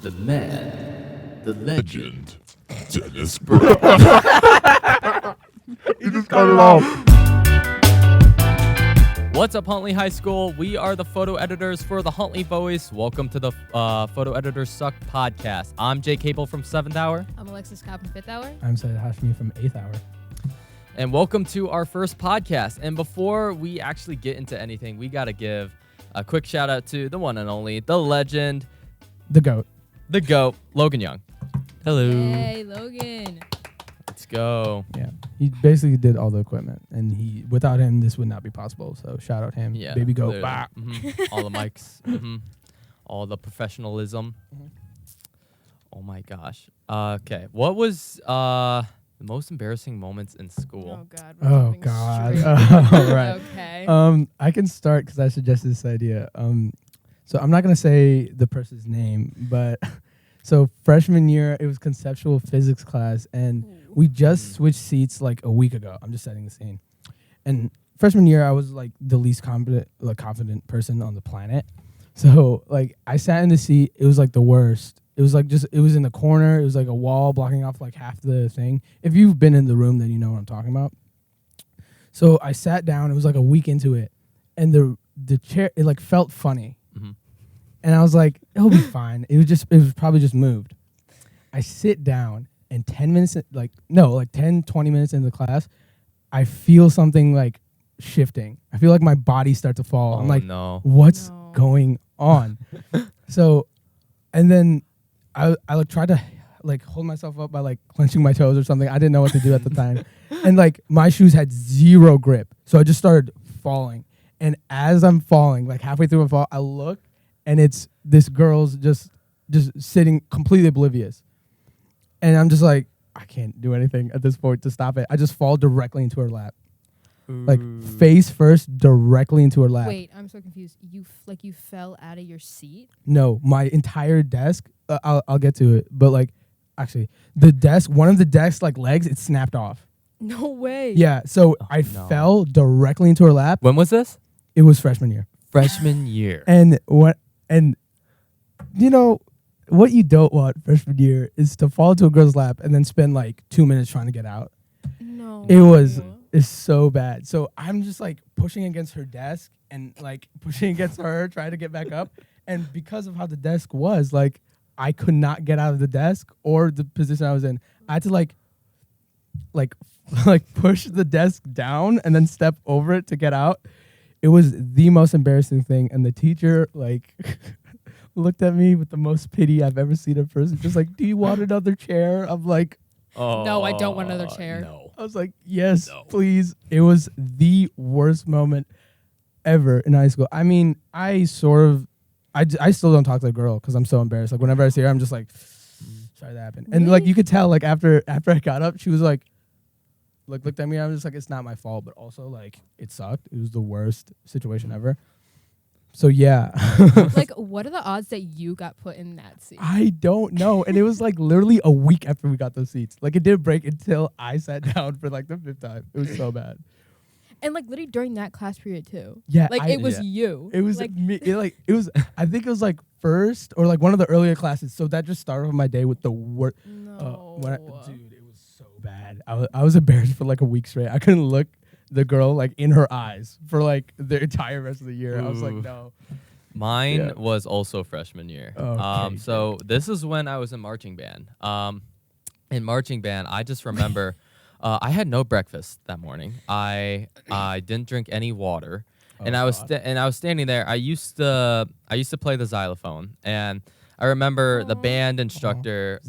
the man, the legend, Dennis Brown. You just cut it off. What's up, Huntley High School? We are the photo editors for the Huntley Voice. Welcome to the Photo Editors Suck podcast. I'm Jake Habel from 7th Hour. I'm Alexis, Cobb from 5th Hour. I'm Syed Hashmi from 8th Hour. And welcome to our first podcast. And before we actually get into anything, we got to give a quick shout out to the one and only, the legend, The GOAT. the GOAT, Logan Young. Hello. Hey, Logan. Let's go. Yeah. He basically did all the equipment, and without him, this would not be possible. So shout out him. Yeah. Baby GOAT. literally. Bah. All the mics. All the professionalism. Oh my gosh. Okay. What was the most embarrassing moments in school? Oh, God. Oh, jumping God. straight All right. Okay. I can start because I suggested this idea. So I'm not going to say the person's name, but so freshman year, it was conceptual physics class, and we just switched seats like a week ago. I'm just setting the scene. And freshman year, I was like the least confident person on the planet. So like I sat in the seat. It was like the worst. It was like it was in the corner. It was like a wall blocking off like half the thing. If you've been in the room, then you know what I'm talking about. So I sat down. It was like a week into it, and the chair, it like felt funny. And I was like, it'll be fine. It was probably just moved. I sit down, and 10 minutes, 10, 20 minutes into the class, I feel something like shifting. I feel like my body start to fall. I'm like, no. what's No. going on? So, and then I like tried to like hold myself up by like clenching my toes or something. I didn't know what to do at the time. And like my shoes had zero grip. So I just started falling. And as I'm falling, like halfway through my fall, I look, and it's this girl's just sitting completely oblivious. And I'm just like, I can't do anything at this point to stop it. I just fall directly into her lap. Like face first directly into her lap. Wait, I'm so confused. You fell out of your seat? No, my entire desk, I'll get to it. But like, actually, one of the desk like legs, it snapped off. No way. Yeah, so I fell directly into her lap. When was this? It was freshman year. Freshman year. And you know what you don't want freshman year is to fall into a girl's lap and then spend like 2 minutes trying to get out. No. It's so bad. So I'm just like pushing against her desk and like pushing against her, trying to get back up. And because of how the desk was, like I could not get out of the desk or the position I was in. I had to like push the desk down and then step over it to get out. It was the most embarrassing thing. And the teacher like looked at me with the most pity I've ever seen a person. Just like, do you want another chair? I'm like, No, I don't want another chair. No. I was like, yes, please. It was the worst moment ever in high school. I mean, I still don't talk to the girl because I'm so embarrassed. Like whenever I see her, I'm just like, sorry that happened. And like you could tell, like after I got up, she was like looked at me. I was just like, it's not my fault, but also like it sucked. It was the worst situation ever. So yeah. Like, what are the odds that you got put in that seat? I don't know. And it was like literally a week after we got those seats. Like it didn't break until I sat down for like the 5th time. It was so bad. And like literally during that class period too. Yeah. Like it was you. It was like me. It was. I think it was like first or like one of the earlier classes. So that just started off my day with the worst. no. Dude, it was so bad. I was embarrassed for like a week straight. I couldn't look the girl like in her eyes for like the entire rest of the year. I was like, no. Mine was also freshman year. Okay, So this is when I was in marching band. In marching band, I just remember I had no breakfast that morning. I didn't drink any water, and I was standing there. I used to play the xylophone, and I remember the band instructor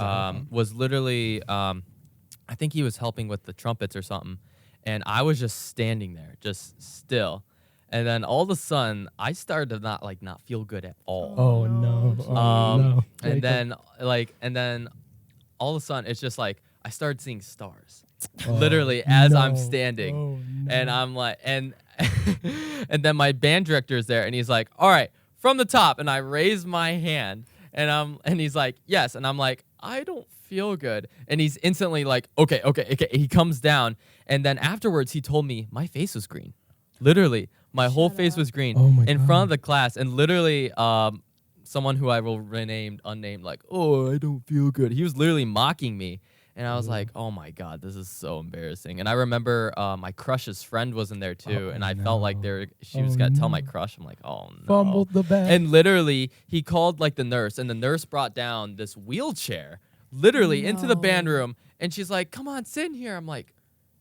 was literally I think he was helping with the trumpets or something, and I was just standing there, just still. And then all of a sudden, I started to not feel good at all. Oh no. Oh, no. And then all of a sudden, it's just like I started seeing stars, literally as I'm standing. Oh, no. And I'm like, and then my band director is there, and he's like, "All right, from the top." And I raise my hand, and he's like, "Yes." And I'm like, "I don't feel good." And he's instantly like, "Okay." He comes down, and then afterwards, he told me my face was green, literally. My whole face was green in front of the class, and literally someone who I will rename unnamed, like, oh, I don't feel good. He was literally mocking me. And I was like, oh my God, this is so embarrassing. And I remember my crush's friend was in there too. And I felt like she was going to tell my crush. I'm like, oh no. Fumbled the bag. And literally, he called like the nurse. And the nurse brought down this wheelchair, literally into the band room. And she's like, come on, sit in here. I'm like,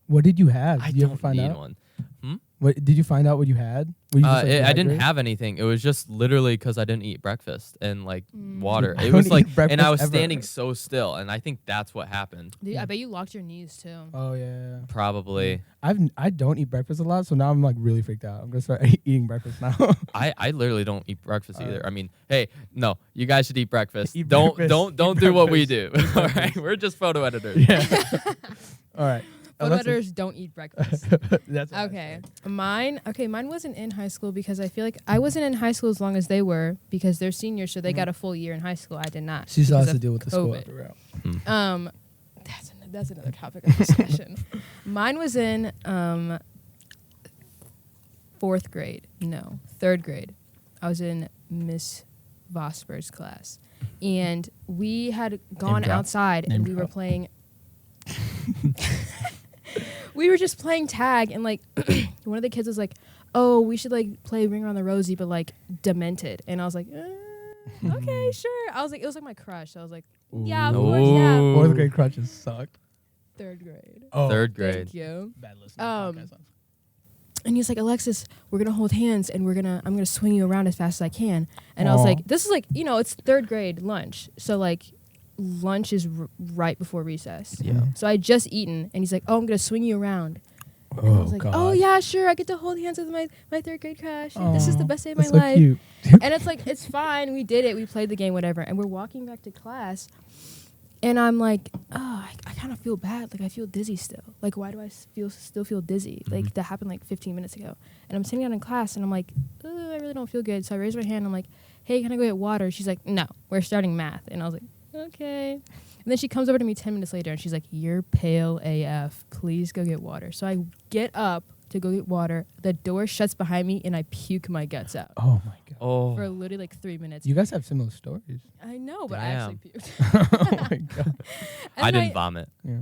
what did you have? I Did you ever don't find need out? one. What did you find out? What you had? Were you just, like, I didn't dehydrated? have anything. It was just literally because I didn't eat breakfast and like water. I It don't was eat like, and breakfast I was ever. standing so still, and I think that's what happened. Dude, I bet you locked your knees too. Oh yeah. Probably. I don't eat breakfast a lot, so now I'm like really freaked out. I'm gonna start eating breakfast now. I literally don't eat breakfast either. I mean, hey, no, you guys should eat breakfast. Eat don't breakfast. don't Eat do what we breakfast. do. All right, we're just photo editors. Yeah. All right. Photo Alexis. editors don't eat breakfast. That's what I Okay. said. Mine wasn't in high school because I feel like I wasn't in high school as long as they were because they're seniors, so they got a full year in high school. I did not. She still because has to of deal with the school COVID. after real. That's another topic of discussion. Mine was in third grade. I was in Miss Vosper's class, and we had gone drop. outside Name and we were drop. playing. We were just playing tag, and like one of the kids was like, "Oh, we should like play Ring Around the Rosie, but like demented." And I was like, "Okay, sure." I was like, it was like my crush. I was like, "Yeah, of course, yeah." Ooh. Fourth grade crutches sucked. Third grade. Oh, Third grade. Thank you. bad listening. Podcast. And he's like, Alexis, we're gonna hold hands and I'm gonna swing you around as fast as I can. And I was like, this is like, it's third grade lunch, so like lunch is right before recess. Yeah. So I just eaten, and he's like, oh, I'm gonna swing you around. And I Oh was like, God. oh yeah, sure, I get to hold hands with my third grade crush. This is the best day of my That's so life. cute. And it's like, it's fine. We did it. We played the game, whatever. And we're walking back to class. And I'm like, oh, I kind of feel bad. Like, I feel dizzy still. Like, why do I still feel dizzy? Like, that happened like 15 minutes ago. And I'm sitting down in class, and I'm like, I really don't feel good. So I raise my hand. I'm like, hey, can I go get water? She's like, no, we're starting math. And I was like, okay. And then she comes over to me 10 minutes later, and she's like, you're pale AF. Please go get water. So I get up to go get water. The door shuts behind me, and I puke my guts out. Oh my God. Oh. For literally like 3 minutes. You guys have similar stories. I know, but I Damn. actually puked. Oh my God. And I then didn't vomit. Yeah.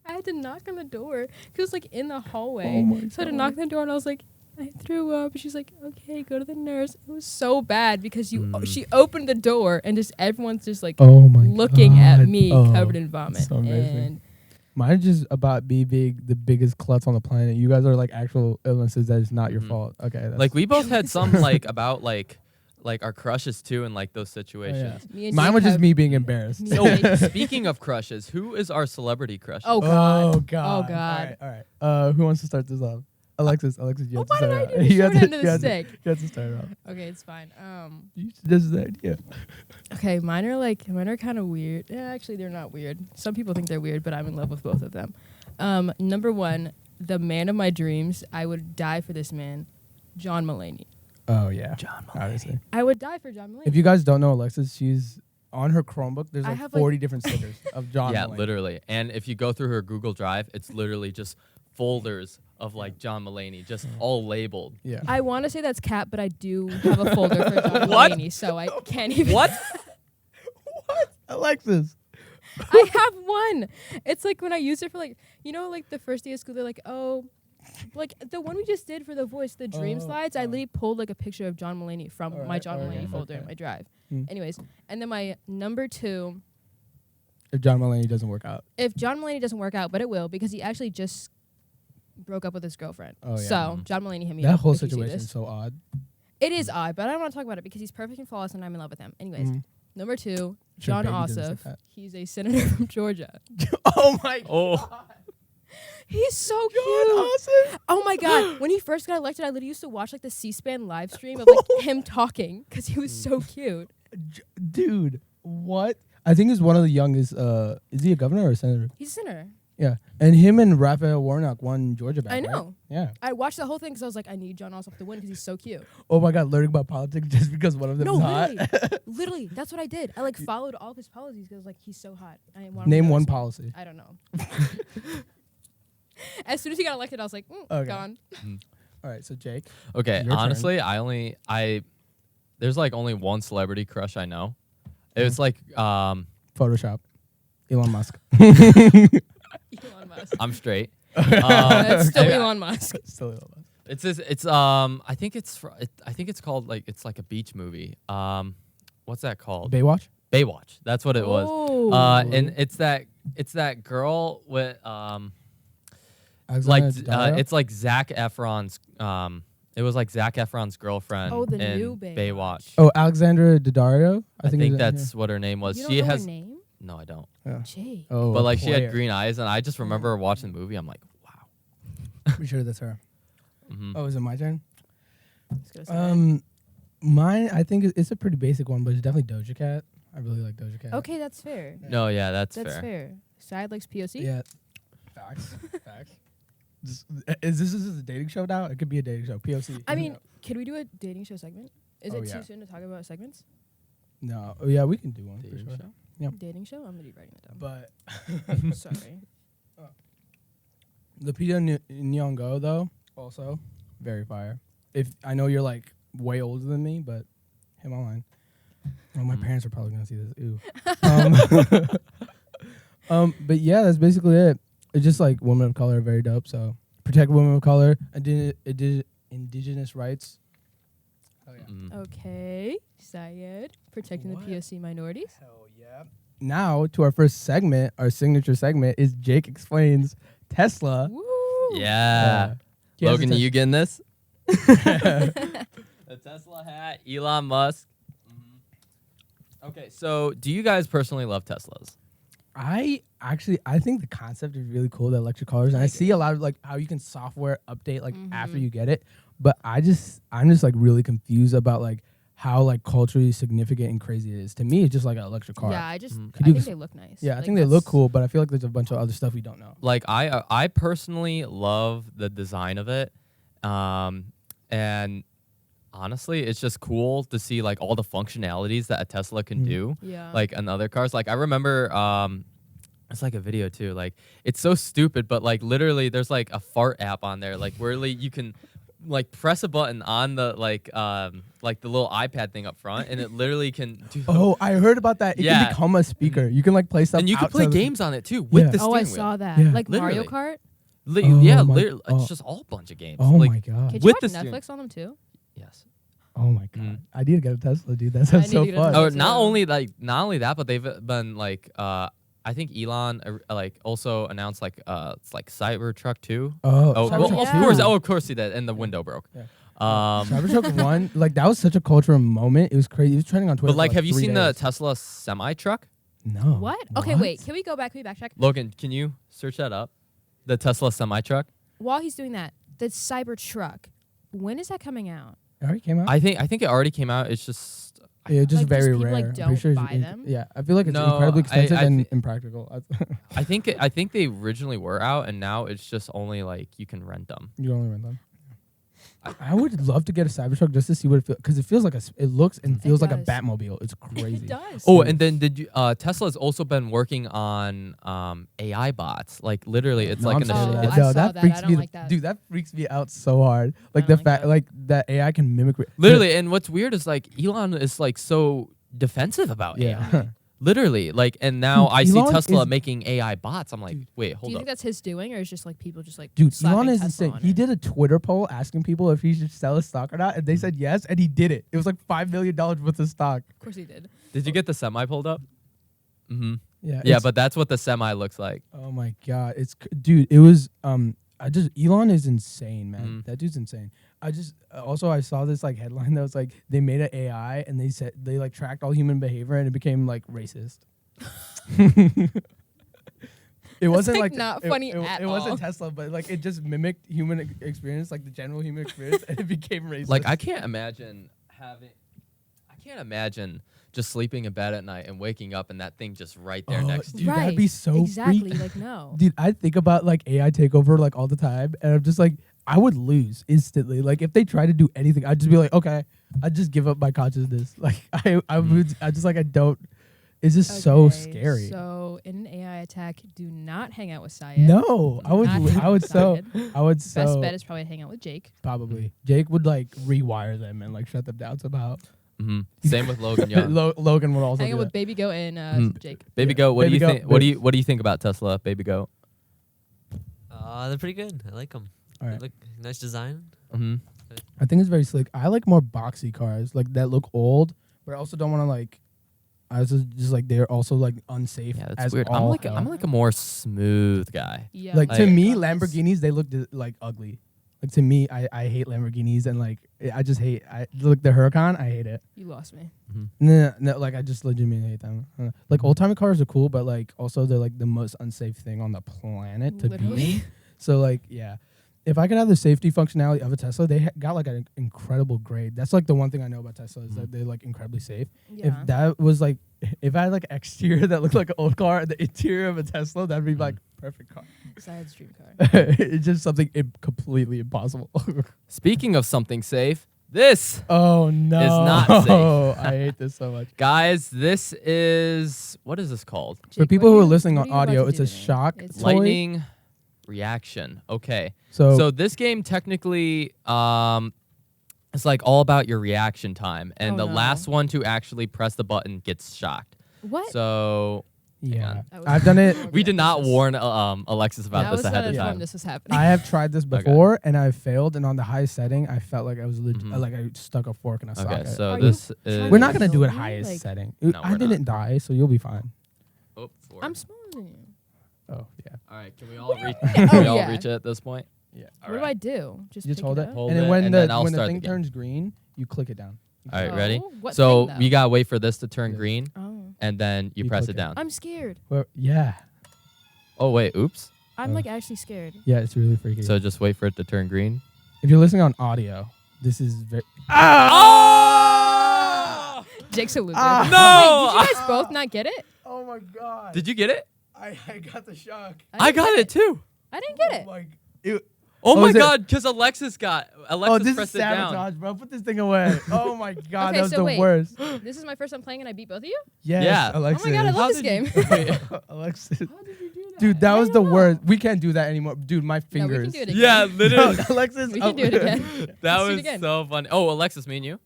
I had to knock on the door because it was like in the hallway. Oh my So I had to God. knock on the door, and I was like, I threw up. She's like, okay, go to the nurse. It was so bad because she opened the door, and just everyone's just like Oh my looking at God. me Oh, covered in vomit. so amazing. And Mine's just about be big, the biggest klutz on the planet. You guys are like actual illnesses that is not your fault. Okay. That's Like we both had some like about like our crushes too in like those Oh, yeah. situations. me and Mine Jake was just have- me being embarrassed. Me So and Jake- speaking of crushes, who is our celebrity crush? Oh God. Oh God. Oh God. All right. Who wants to start this off? Alexis, you have to why did start I it do off. the You have short to- end of you the have to- stick? You have to start it off. Okay, it's fine. This is the idea. Okay, mine are kind of weird. Yeah, actually, they're not weird. Some people think they're weird, but I'm in love with both of them. Number one, the man of my dreams. I would die for this man, John Mulaney. Oh yeah. John Obviously. I would die for John Mulaney. If you guys don't know Alexis, she's on her Chromebook. There's I like have, like- 40 different stickers of John. Yeah, Mulaney. literally. And if you go through her Google Drive, it's literally just folders of like John Mulaney, just all labeled. Yeah. I want to say that's cap, but I do have a folder for John What? Mulaney, so I can't even. What? Alexis. I have one. It's like when I use it for like like the first day of school. They're like, oh, like the one we just did for the voice, the dream slides. I literally pulled like a picture of John Mulaney from my Alright, John alright, Mulaney folder in okay. my drive. Hmm. Anyways, and then my number two. If John Mulaney doesn't work out. If John Mulaney doesn't work out, but it will because he actually just broke up with his girlfriend. Oh, yeah. So John Mulaney hit me That up. whole if you see situation this. is so odd. It is odd, but I don't want to talk about it because he's perfect and flawless, and I'm in love with him. Anyways, Mhm. number two, Sure, John baby doesn't say Ossoff. that. He's a senator from Georgia. Oh my Oh. He's so God, cute. awesome. Oh my God. When he first got elected, I literally used to watch like the C-SPAN live stream of like him talking because he was so cute. Dude, what? I think he's one of the youngest. Is he a governor or a senator? He's a senator. Yeah. And him and Raphael Warnock won Georgia back. I right? know. Yeah. I watched the whole thing because I was like, I need John Ossoff to win because he's so cute. Oh my God, learning about politics just because one of them No, is hot. literally. Literally, that's what I did. I like followed all of his policies because like he's so hot. I didn't want him to Name go one this way. policy. I don't know. As soon as he got elected, I was like, Okay. gone. All right, so Jake. Okay, Your turn. honestly, there's like only one celebrity crush I know. It was like Photoshop. Elon Musk. Elon Musk. I'm straight. It's still I- Elon Musk. Still Elon Musk. It's I think it's called like it's like a beach movie. What's that called? Baywatch. Baywatch. That's what it was. Oh. And it's that girl with Alexander Daddario? it's like Zac Efron's it was like Zac Efron's girlfriend Oh, the in new Baywatch. Baywatch. Oh, Alexandra Daddario. I think is it? that's what her name was. You She don't know has her name? no, I don't. Yeah. Jake. Oh, But like she had player. green eyes, and I just remember watching the movie. I'm like, wow. Pretty sure that's her. Mhm. Oh, is it my turn? Let's go to Mine. I think it's a pretty basic one, but it's definitely Doja Cat. I really like Doja Cat. Okay, that's fair. No, yeah, that's That's fair. fair. Syed likes POC? Yeah. Facts. Facts. Is this a dating show now? It could be a dating show. POC. I mean, can we do a dating show segment? Is Oh, it yeah. too soon to talk about segments? no. Oh, yeah, we can do one. For Dating sure. show? Yep. Dating show? I'm going to be writing it down. But Sorry. Lupita Nyong'o though, also very fire. If I know you're like way older than me, but him online. Oh, my parents are probably gonna see this. Ooh. But yeah, that's basically it. It's just like women of color are very dope. So protect women of color, indigenous rights. Oh yeah. Mhm. Okay. Syed, protecting What? the POC minorities. Hell yeah. Now to our first segment, our signature segment is Jake Explains Tesla. Woo! Yeah. He has Logan, a are te- you getting this? The Tesla hat, Elon Musk. Okay, so do you guys personally love Teslas? I think the concept is really cool, the electric cars, and I see a lot of like how you can software update like after you get it. But I'm just like really confused about like how like culturally significant and crazy it is. To me, it's just like an electric car. Yeah, I just Mhm. I you think ex- they look nice. Yeah, I Like, think they look that's- cool, but I feel like there's a bunch of other stuff we don't know. Like I personally love the design of it, and honestly, it's just cool to see like all the functionalities that a Tesla can do, Yeah. like in other cars. Like I remember, it's like a video too. Like it's so stupid, but like literally, there's like a fart app on there, like where like, you can like press a button on the like the little iPad thing up front, and it literally can do. Oh, I heard about that. It Yeah. can become a speaker. You can like play stuff. and you can play outside the- games on it too with Yeah. the Oh, I steering saw wheel. that. Yeah. Like Mario Literally. Kart. Oh Yeah, my- literally, oh. it's just all a bunch of games. Oh like, my god. Could you With watch the steering- Netflix on them too? Yes. Oh my god. Mm. I need to get a Tesla, dude. That I sounds need so to get a fun. Tesla. Oh, not too. only that, but they've been like I think Elon like also announced like it's like Cybertruck 2. Oh, Oh, Cybertruck well, yeah. of course. two. Oh, of course he did, and the window broke. Yeah. Um, 1, like that was such a cultural moment. It was crazy. It was trending on Twitter. but like, for, have you 3 seen the days. Tesla semi truck? No. What? Okay, wait. Can we go back? Can we backtrack? Logan, can you search that up? The Tesla semi truck. While he's doing that, the Cybertruck. When is that coming out? It already came out. I think it already came out. It's just Yeah, just Like, very just people, rare. like, I'm don't pretty sure it's buy them? Yeah, I feel like it's No, incredibly expensive I and thi- impractical. I think they originally were out, and now it's just only like you can rent them. You only rent them. I would love to get a Cybertruck just to see what it feels, because it feels like it looks and feels like a does. Batmobile. It's crazy. It does. Oh, and then did you? Tesla's also been working on AI bots. Like literally, it's No, like I'm an. scared of Oh, that. I No, saw that that. freaks I me. don't like that. Dude, that freaks me out so hard. Like I the don't like fact, that. like that AI can mimic. Literally, and what's weird is like Elon is like so defensive about AI. Yeah. Literally, like, and now Dude, I see Elon Tesla is- making AI bots. I'm like, Dude. wait, Do hold you up. think that's his doing, or is just like people just like Dude, slapping Elon is Tesla insane. on He it? did a Twitter poll asking people if he should sell his stock or not, and they said yes, and he did it. It was like $5 million worth of stock. Of course he did. Did you get the semi pulled up? Mm-hmm. Yeah, Yeah, it's- but that's what the semi looks like. oh my god, dude. It was Elon is insane, man. Mhm. That dude's insane. I saw this like headline that was like they made an AI and they said they like tracked all human behavior and it became like racist. It wasn't like, like not it- funny it, at it all. wasn't Tesla, but like it just mimicked human experience, like the general human experience, and it became racist. Like, I can't imagine just sleeping in bed at night and waking up and that thing just right there next to dude, you. that'd be so exactly. freaky. Like no. Dude, I think about like AI takeover like all the time, and I'm just like, I would lose instantly. Like if they try to do anything, I'd just be like, okay, I'd just give up my consciousness. Like I would, I just like I don't. It's just so Okay, scary. So in an AI attack, do not hang out with Syed. No, I would, Not hang I out would with so, Syed. I would Best so bet is probably hang out with Jake. probably. Jake would like rewire them and like shut them down somehow. Same with Logan Young. Logan would also Hanging do with that. Baby Goat and Jake. Baby Yeah. Goat, what Baby do you Goat, think? What do you think about Tesla, Baby Goat? They're pretty good. I like them. All right. Look, nice design. Mm-hmm. I think it's very slick. I like more boxy cars, like that look old, but I also don't want to like. I was just like they're also like unsafe. Yeah, that's as weird. all I'm hell. like a more smooth guy. Yeah. Like to Like- me, Lamborghinis they look like ugly. Like to me, I hate Lamborghinis and like I just hate. I look the Huracan. I hate it. You lost me. No, like I just legitimately hate them. Like old timey cars are cool, but like also they're like the most unsafe thing on the planet to be. Literally. So like yeah, if I could have the safety functionality of a Tesla, they got like an incredible grade. That's like the one thing I know about Tesla is that they're like incredibly safe. Yeah. If that was like, if I had like exterior that looked like an old car, the interior of a Tesla, that'd be like perfect car. Syed's dream car. It's just something completely impossible. Speaking of something safe, this Oh no, not safe. I hate this so much. guys, this is what is this called? For Jake, people what who are are you- listening what on are you about audio, to it's do a to me? shock It's toy. Lightning reaction. Okay. So, So this game technically it's like all about your reaction time, and Oh, the no. last one to actually press the button gets shocked. What? So yeah, I was- I've done it. we did not This is- warn Alexis I about was this ahead not of informed time. this was happening. I have tried this Okay. before and I failed. And on the highest setting, I felt like I was Mhm. like I stuck a fork in a Okay, socket. so Are you this trying is We're not gonna do it Really? highest Like- setting. No, I we're didn't die, so you'll be fine. Oh, four. I'm smaller than you. Oh yeah, All right, can we all reach? Oh, Can we all yeah. reach it at this point? yeah. What do I do? Just You just pick hold it, up? Hold and then it, when and the then I'll when the start thing the game. turns green, you click it down. All right, Oh, ready? what So thing, we though? gotta wait for this to turn Yes. green, Oh. and then you You press click it it. down. I'm scared. Well, yeah, Oh wait, oops. I'm Oh. like actually scared. yeah, it's really freaky. So just wait for it to turn green. if you're listening on audio, this is very. Oh! Jake's a loser. Ah. No! Wait, did you guys both not get it? Oh my god! Did you get it? I got the shock. I didn't got get it too. I didn't get it. Like, it, Oh, Oh, my is it- god, because Alexis oh, this is pressed it down. sabotage, bro. Put this thing away. Oh my god, Okay, that was so the wait. worst. This is my first time playing and I beat both of you? Yes, Yeah. Alexis. Oh my god, I love How this did game. Wait. Alexis. How did you do that? Dude, that I was the don't know. worst. We can't do that anymore. Dude, my No, we fingers. can do it again. Yeah, literally. No, Alexis. We can do it again. That Let's do it was again. so funny. Oh, Alexis, me and you?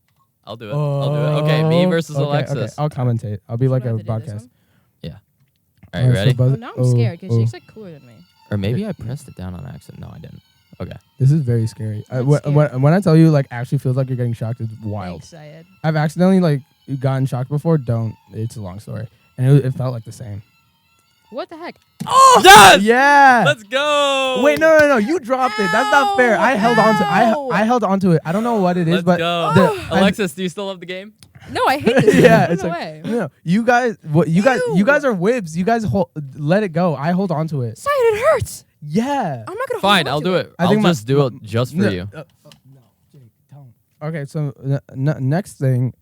I'll do it. I'll do it. Okay, me versus okay, Alexis. Okay. I'll commentate. I'll be What like do I a have to do, this broadcast. one? All right, ready? Oh, now I'm scared because Jake's like cooler than me. Or maybe I pressed it down on accident. No, I didn't. Okay. This is very scary. I'm When, scared. when I tell you, like, actually feels like you're getting shocked, it's wild. Thanks, Syed. I've accidentally, like, gotten shocked before. Don't. It's a long story. And it felt like the same. What the heck? Oh! Yes! Yeah. Let's go! Wait, no. You dropped it. That's not fair. I held on to Ow. I held on to it. I don't know what it is, Let's but go. the- Alexis, do you still love the game? No, I hate this. yeah, Run it's like away. no. You guys, you Ew. guys are whibs. You guys let it go. I hold on to it. Syed, it hurts. Yeah. I'm not gonna. Fine, hold I'll on do to it. I I'll think just do it just for No, you. no, Jake, don't. Okay, so next thing,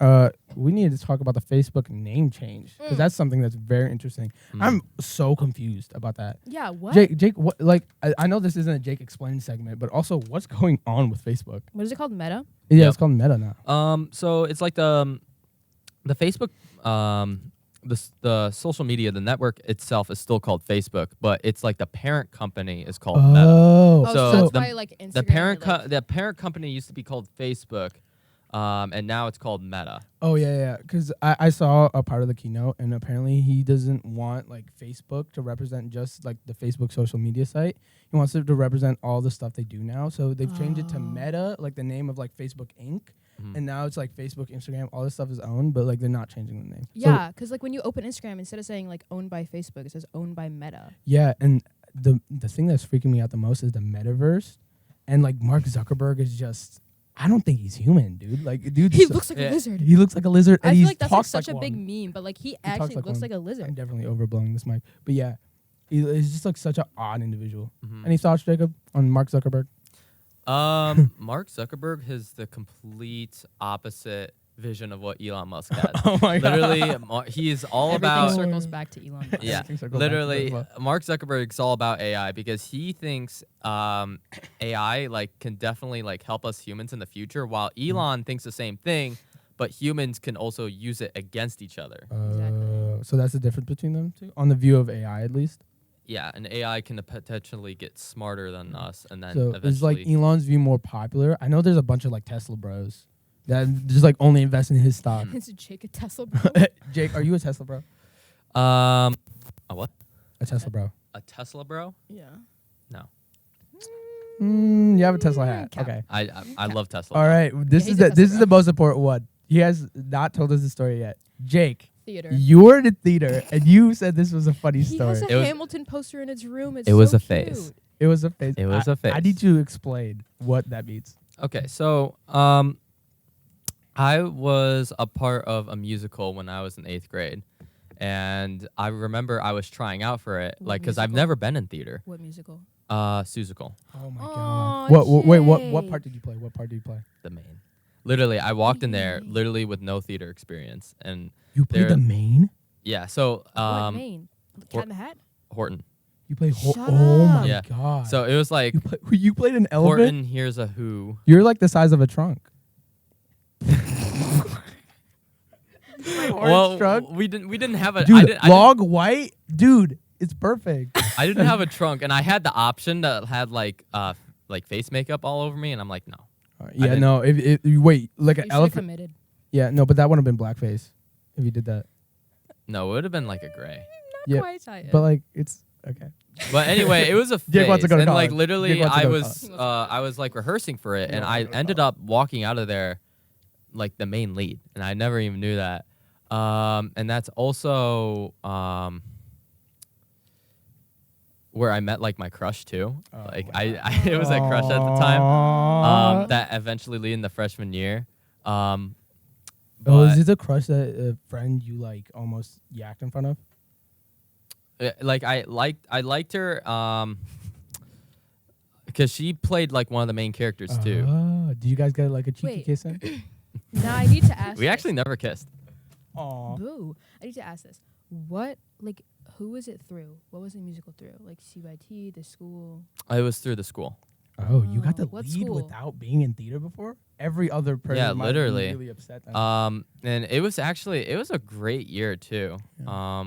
we need to talk about the Facebook name change because that's something that's very interesting. I'm so confused about that. Yeah, what? Jake, what? Like, I know this isn't a Jake Explain segment, but also, what's going on with Facebook? What is it called? Meta? Yeah, Yep. it's called Meta now. So it's like the Facebook, the social media, the network itself is still called Facebook, but it's like the parent company is called Meta. Oh, Oh, So so that's the- why like Instagram. The parent, or, like, the parent company used to be called Facebook, and now it's called Meta. Oh yeah. Because I saw a part of the keynote, and apparently he doesn't want like Facebook to represent just like the Facebook social media site. He wants it to represent all the stuff they do now. So they've changed it to Meta, like the name of like Facebook Inc. And now it's like Facebook, Instagram, all this stuff is owned, but like they're not changing the name. So, Yeah, because like when you open Instagram, instead of saying like owned by Facebook, it says owned by Meta. yeah, and the thing that's freaking me out the most is the metaverse, and like Mark Zuckerberg is just. I don't think he's human, dude. Like, dude, He looks like Yeah. a lizard. he looks like a lizard, I and feel he like that's like talks such a like big one. meme, but like he talks actually like looks one. like a I'm lizard. definitely overblowing this mic, but yeah, he's just like such an odd individual. Mhm. Any thoughts, Jacob, on Mark Zuckerberg? Mark Zuckerberg has the complete opposite vision of what Elon Musk has. Oh my Literally, he is all Everything about. circles back to Elon Musk. Yeah, Everything circles back to literally, Tesla. Mark Zuckerberg's all about AI because he thinks AI like can definitely like help us humans in the future, while Elon thinks the same thing, but humans can also use it against each other. So that's the difference between them two, on the view of AI at least. Yeah, and AI can potentially get smarter than us, and then So eventually. is like Elon's view more popular? I know there's a bunch of like Tesla bros That just like only invest in his stock. Is Jake a Tesla bro? Jake, are you a Tesla bro? A what? A Tesla bro. A Tesla bro? Yeah. No. You have a Tesla hat. Cap. Okay. I love Tesla. All right. This Yeah, is he's a this is Tesla the most important one. He has not told us the story yet. Jake, Theater. you were in the theater and you said this was a funny He story. has a It was- Hamilton poster in his room. It's It was so a phase. cute. It was a phase. It was a I phase. need you to explain what that means. Okay, so I was a part of a musical when I was in 8th grade, and I remember I was trying out for it, What like because I've musical? never been in theater. What musical? Susical, Oh my Aw, god. Wait, what Jake. part did you play? What part did you play? the main. Literally, I walked in there Really? literally with no theater experience, and You played There- the main? yeah. So What Maine? Cat in the Hat? Horton. You played Shut oh my up. Yeah. god. So it was like you played an elephant? Horton. Here's a Who. You're like the size of a trunk. Well, trunk? we didn't have a Dude, I didn't, log white? Dude, it's perfect. I didn't have a trunk, and I had the option that had like face makeup all over me, and I'm like, no. Yeah, didn't- no, if you wait, like You an should have elephant. committed. Yeah, no, but that would have been blackface if you did that. No, it would have been like a gray. Not Yeah, quite Syed. But like it's okay. But anyway, it was a phase, Jake wants to go to and like college. literally, Jake wants to I go to was I was like rehearsing for it, He and wants I to go to ended up walking out of there like the main lead, and I never even knew that. And that's also where I met like my crush too. Oh Like my I it was a crush at the time. Aww. That eventually lead in the freshman year. Oh, But is it a crush that a friend you like almost yacked in front of? like I liked her because she played like one of the main characters too. Oh, do you guys get like a cheeky Wait. kiss in? now I need to ask. We this. actually never kissed. Aw. Boo. I need to ask this. What, like, who was it through? What was the musical through? Like CYT, the school? It was through the school. Oh, you got the What lead school? without being in theater before? Every other person Yeah, might have been literally. really upset. Then. And it was a great year too. Yeah.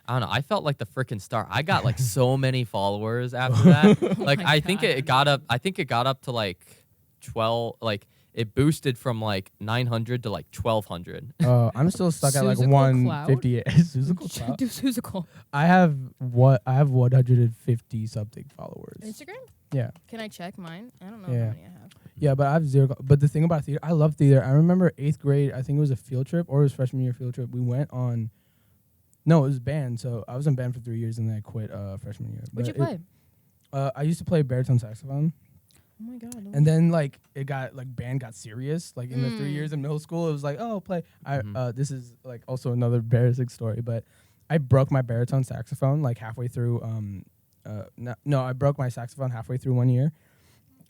I don't know. I felt like the freaking star. I got like so many followers after that. Like my I think God. it got up. I think it got up to like 12. Like it boosted from like 900 to like 1200. I'm still stuck at like Suzical 158. Suzical Cloud? Do Suzical. I have 150 something followers. Instagram? Yeah. Can I check mine? I don't know Yeah. how many I have. Yeah, but I have zero. But the thing about theater, I love theater. I remember 8th grade. I think it was a field trip or it was freshman year field trip. We went on. No, it was band. So I was in band for 3 years and then I quit freshman year. What'd you But play? I used to play baritone saxophone, Oh my God. no and way. then like it got like band got serious. Like in the 3 years in middle school, it was like oh play. This is like also another embarrassing story, but I broke my baritone saxophone like halfway through. I broke my saxophone halfway through 1 year.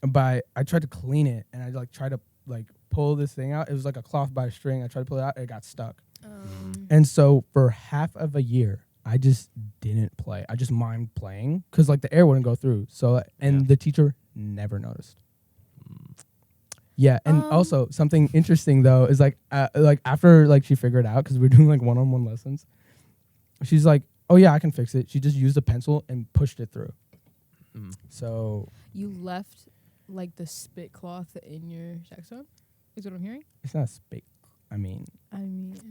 But I tried to clean it and I like tried to like pull this thing out. It was like a cloth by a string. I tried to pull it out. It got stuck. And so for half of a year, I just didn't play. I just mimed playing because like the air wouldn't go through. So and Yeah. the teacher never noticed. Yeah, and also something interesting though is like after like she figured out because we were doing like one-on-one lessons, she's like, "Oh yeah, I can fix it." She just used a pencil and pushed it through. So You left like the spit cloth in your saxophone? Is what I'm hearing? it's not spake. I mean,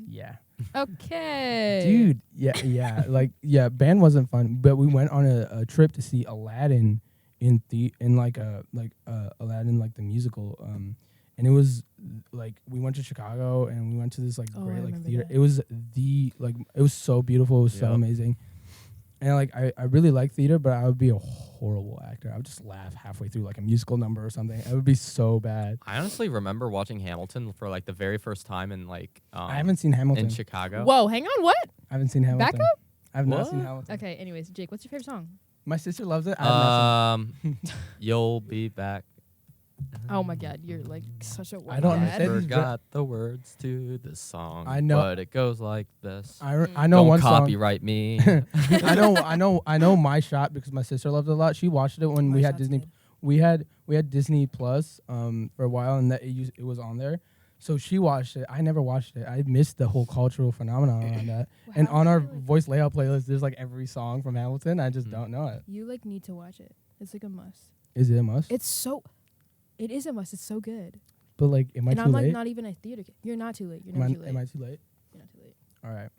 Yeah. yeah. Okay. Dude, yeah, band wasn't fun, but we went on a trip to see Aladdin in Aladdin like the musical, and it was like we went to Chicago and we went to this like Oh, I great like remember theater. that. It was it was so beautiful, it was so Yep. amazing, and like I really like theater, but I would be a horrible actor. I would just laugh halfway through like a musical number or something. It would be so bad. I honestly remember watching Hamilton for like the very first time in like I haven't seen Hamilton. in Chicago. Whoa, hang on, what? I haven't seen Hamilton. Back up? I've not seen What? Hamilton. Okay, anyways, Jake, what's your favorite song? My sister loves it. I have not You'll be back. Oh my God, you're like such a white I don't dad. understand. Forgot the words to the song. I know. but it goes like this. I know Don't one song. copyright me. I know My Shot because my sister loved it a lot. She watched it when we My had Shot's Disney. good. We had Disney Plus for a while, and that it was on there. So she watched it. I never watched it. I missed the whole cultural phenomenon on that. And Wow, on our really? voice layout playlist, there's like every song from Hamilton. I just Mhm. don't know it. You like need to watch it. It's like a must. Is it a must? It is a must. It's so good. But like, am I And too I'm late? like not even a theater kid. You're not too late. You're not too late. Am I too late? You're not too late. All right.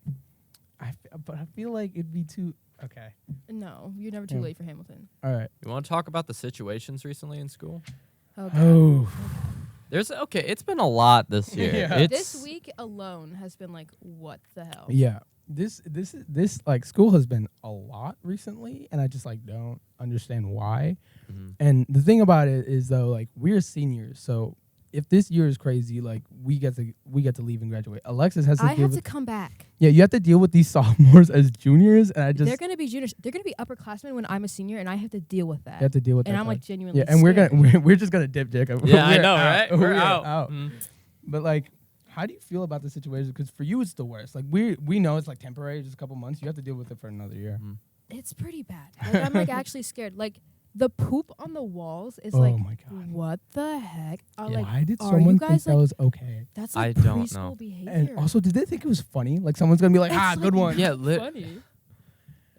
But I feel like it'd be too. Okay. No, you're never too Yeah. late for Hamilton. All right. You want to talk about the situations recently in school? Oh, God. Oh. It's been a lot this year. Yeah. It's, This week alone has been like, what the hell? Yeah. This like school has been a lot recently, and I just like don't understand why. Mhm. And the thing about it is though, like we're seniors, so if this year is crazy, like we get to leave and graduate. Alexis has to I deal have to with come back. you have to deal with these sophomores as juniors, and I just They're gonna be juniors. They're gonna be upperclassmen when I'm a senior, and I have to deal with that. you have to deal with and that. I'm like part. genuinely yeah, and scared. we're just gonna dip, Jacob. yeah, I We're know, out. right? We're out. out. But like, how do you feel about the situation? Because for you, it's the worst. Like we know it's like temporary, just a couple months. You have to deal with it for another year. Mhm. It's pretty bad. Like, I'm like actually scared. Like the poop on the walls is Oh like, my God. what the heck? Yeah. Like, Why did are someone you think guys that like? was okay? That's I like don't preschool know. behavior. And also, did they think it was funny? Like someone's gonna be like, It's good like one. Yeah, funny.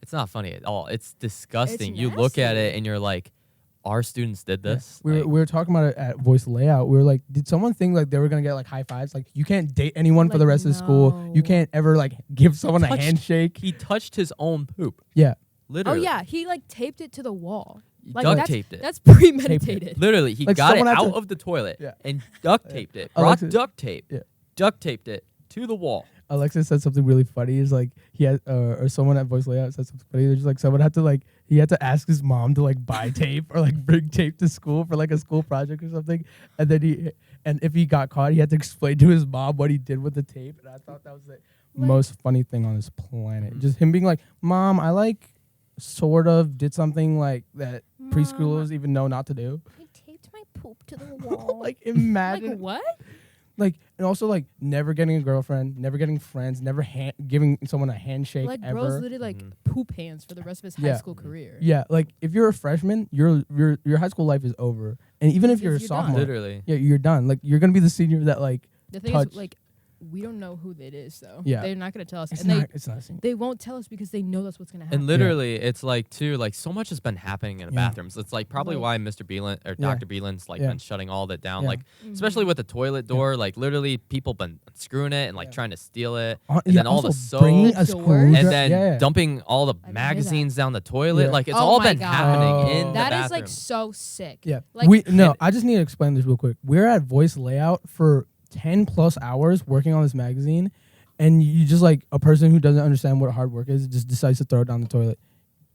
it's not funny at all. It's disgusting. You look at nasty. it and you're like, our students did Yeah. this. We Like, were talking about it at Voice Layout. We were like, did someone think like they were gonna get like high fives? Like you can't date anyone for Like, the rest of school. You no. can't ever like give someone a touched- handshake. he touched his own poop. Yeah. Oh Literally. yeah, he like taped it to the wall. He Like duct that's, taped it. That's premeditated. Literally, he Like, got it someone had out to- of the toilet Yeah. and duct taped it. Oh, Brought Alexis- duct tape. Yeah. Duct taped it to the wall. Alexis said something really funny. Is like he had or someone at Voice Layout said something funny. There's just like someone had to like he had to ask his mom to like buy tape or like bring tape to school for like a school project or something. And then if he got caught, he had to explain to his mom what he did with the tape. And I thought that was the most funny thing on this planet. Mhm. Just him being like, "Mom, I like sort of did something like that preschoolers even know not to do." I taped my poop to the wall. Like imagine like what? like and also like never getting a girlfriend, never getting friends, never giving someone a handshake Like ever. bro's literally like Mhm. poop hands for the rest of his high Yeah. school career. Yeah, like if you're a freshman, your high school life is over. And even if you're a You're done. sophomore, Literally. yeah, you're done. Like you're gonna be the senior that like The thing touch. is, like, we don't know who it is, though. Yeah. They're not gonna tell us, it's and not it's not a senior. they won't tell us because they know that's what's gonna happen. And literally, it's like too, like so much has been happening in the Yeah. bathrooms. It's like probably Like- why Mr. Beelan or Yeah. Dr. Beelan's like Yeah. been shutting all that down. Yeah. Like especially with the toilet door, like literally people been screwing it and like Yeah. trying to steal it, And then all the also bringing The a doors? screwdriver. and then yeah. dumping all the I didn't hear that. magazines down the toilet. Yeah. Like it's Oh all my been God. happening in the That bathroom. is like so sick. Yeah. Like, and- I just need to explain this real quick. We're at Voice Layout for 10 plus hours working on this magazine, and you just like a person who doesn't understand what hard work is just decides to throw it down the toilet.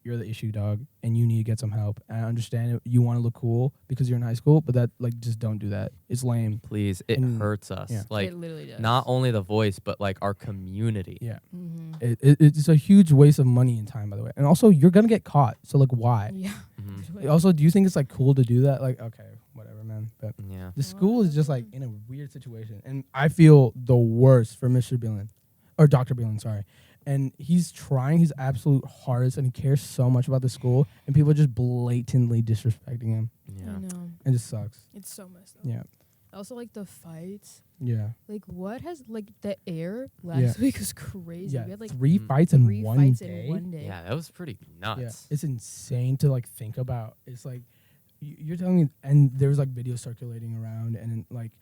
You're the issue, dog, and you need to get some help. And I understand it. You want to look cool because you're in high school, but that like just don't do that. It's lame. Please, it And- hurts us. yeah. Like it literally does. not only the voice, but like our community. Yeah. Mm-hmm. It's a huge waste of money and time, by the way. And also, you're gonna get caught. So like, why? Yeah. Mhm. literally. Also, do you think it's like cool to do that? Like, okay, whatever, man. But Yeah. the school is just like in a weird situation, and I feel the worst for Mr. Beelan, or Dr. Beelan, sorry. And he's trying his absolute hardest, and he cares so much about the school, and people are just blatantly disrespecting him. Yeah. I know. It just sucks. It's so messed up. Yeah, Also, like the fights. yeah, Like what has like the air last week was crazy. yeah. We had like 3 Mhm. fights in 3 one fights day. in one day. Yeah, that was pretty Yeah, nuts. it's insane to like think about. It's like you're telling me, and there was like videos circulating around, and like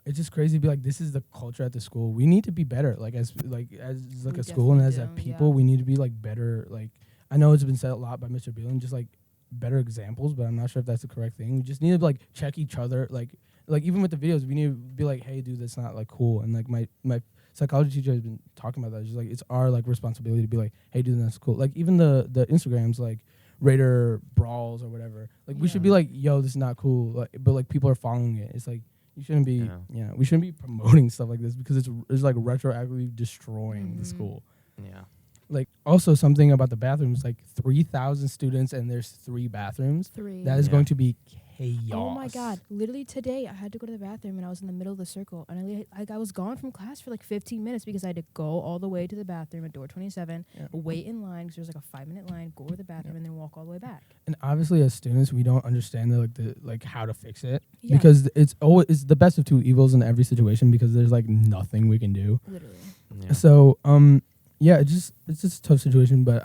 it's just crazy to be like, this is the culture at the school. We need to be better, like as We a school and as a definitely do, people, yeah. we need to be like better. Like I know it's been said a lot by Mr. Beelan, just like better examples, but I'm not sure if that's the correct thing. We just need to like check each other, like even with the videos, we need to be like, hey, dude, that's not like cool. And like my psychology teacher has been talking about that. It's just like it's our like responsibility to be like, hey, dude, that's cool. Like even the Instagrams like Raider Brawls or whatever. Like we should be Yeah. like, yo, this is not cool. Like, but like people are following it. It's like you shouldn't be, Yeah. we shouldn't be promoting stuff like this because it's like retroactively destroying the Mhm. school. Yeah. Like also something about the bathrooms, like 3,000 students and there's 3 bathrooms. 3. That is Yeah. going to be chaos. Oh my god! Literally today, I had to go to the bathroom and I was in the middle of the circle, and I was gone from class for like 15 minutes because I had to go all the way to the bathroom at door 27, Yeah. wait in line because there was like a 5-minute line, go to the bathroom, and then walk all the way back. And obviously, as students, we don't understand the how to fix it Yeah. because it's the best of two evils in every situation because there's like nothing we can do. Literally. Yeah. So yeah, it's just a tough situation. But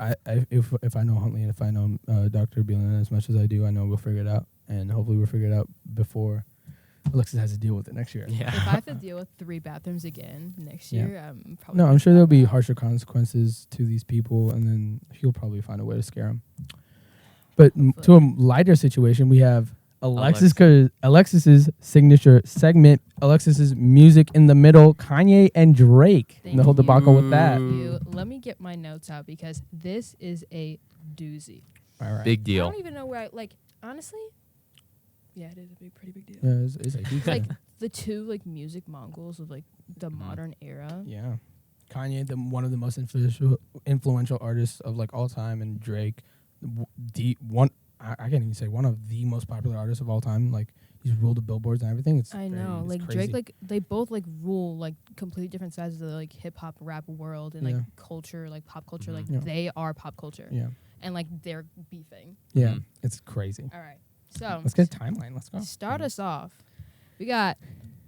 if I know Huntley and if I know Dr. Beelan as much as I do, I know we'll figure it out, and hopefully we'll figure it out before Alexis has to deal with it next year. Yeah. If I have to deal with 3 bathrooms again next Yeah. year, I'm probably. No, I'm gonna sure stop there'll be that. harsher consequences to these people, and then he'll probably find a way to scare them. But to a lighter situation, we have Alexis's signature segment, Alexis's music in the middle, Kanye and Drake, and the whole Thank debacle with that. you. Let me get my notes out because this is a doozy. All right. Big I deal. don't even know where honestly. Yeah, it is a pretty big deal. Yeah, it's a huge Like thing. the 2 music Mongols of the modern era. Yeah. Kanye, one of the most influential artists of all time, and Drake, I can't even say one of the most popular artists of all time. He's ruled the billboards and everything. I know, it's Drake, crazy. they both rule completely different sides of the hip hop rap world and Yeah. culture, pop culture. Mhm. Yeah. They are pop culture, Yeah. and they're beefing. Yeah. Mhm. It's crazy. All right, so Let's get a timeline. Let's go. start us off. We got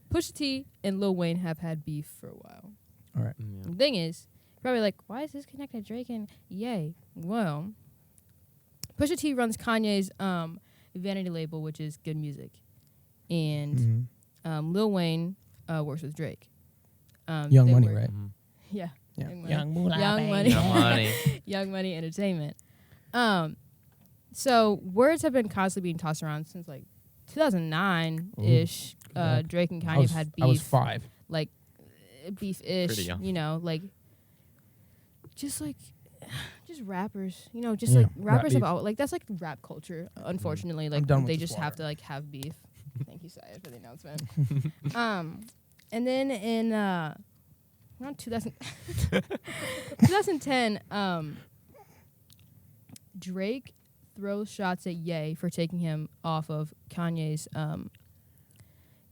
Pusha T and Lil Wayne have had beef for a while. All right. The thing is, you're probably why is this connected to Drake and Ye? Well, Pusha T runs Kanye's vanity label, which is Good Music, and Mhm. Lil Wayne works with Drake. Young they Money, work- right? Mhm. Yeah. Yeah. Young Money. Young Young Money. Young Money. Young Money Entertainment. So words have been constantly being tossed around since 2009-ish. Back. Drake and I Kanye was, have had beef. I was 5. Beef-ish. Pretty young. Just rappers. Yeah, rap Rappers beef. have all that's rap culture. Unfortunately, I'm done with they this just have water. to have beef. Thank you, Syed, for the announcement. And then in around 2010, Drake throws shots at Ye for taking him off of Kanye's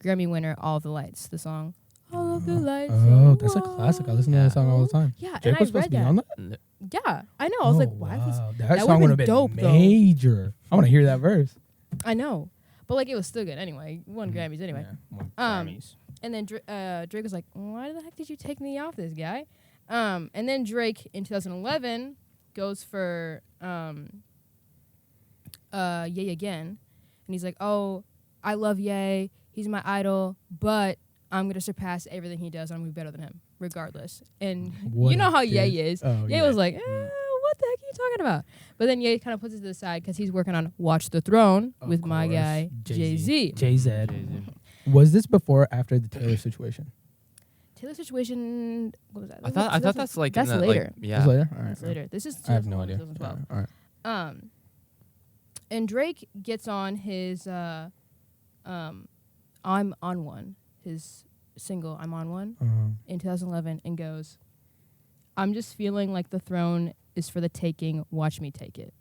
Grammy winner, All of the Lights, the song. All of the lights. Oh, that's a classic. I listen to that song all the time. Yeah, Drake and was I supposed read to be that. on that? Yeah, I know. I was why was that that song would would've have been been dope, though. major. I want to hear that verse. I know, but it was still good anyway. Won Grammys anyway. Yeah, won Um, Grammys. And then Drake was like, "Why the heck did you take me off this guy?" And then Drake in 2011 goes for Ye again, and he's like, "Oh, I love Ye. He's my idol, but I'm gonna surpass everything he does. I'm gonna be better than him, regardless." And What you know a how Ye diss. is. Oh, Ye yeah. was like, "What the heck are you talking about?" But then Ye kind of puts it to the side because he's working on Watch the Throne Of with my course. guy Jay-Z. Jay-Z. Was this before or after the Taylor situation? Taylor situation. What was that? I thought that's that's in the, later. yeah. Was later? All right. That's later. This is I have no 2011, idea. 2012. All right. And Drake gets on his I'm on one, his single I'm on one in 2011 and goes, "I'm just feeling like the throne is for the taking. Watch me take it."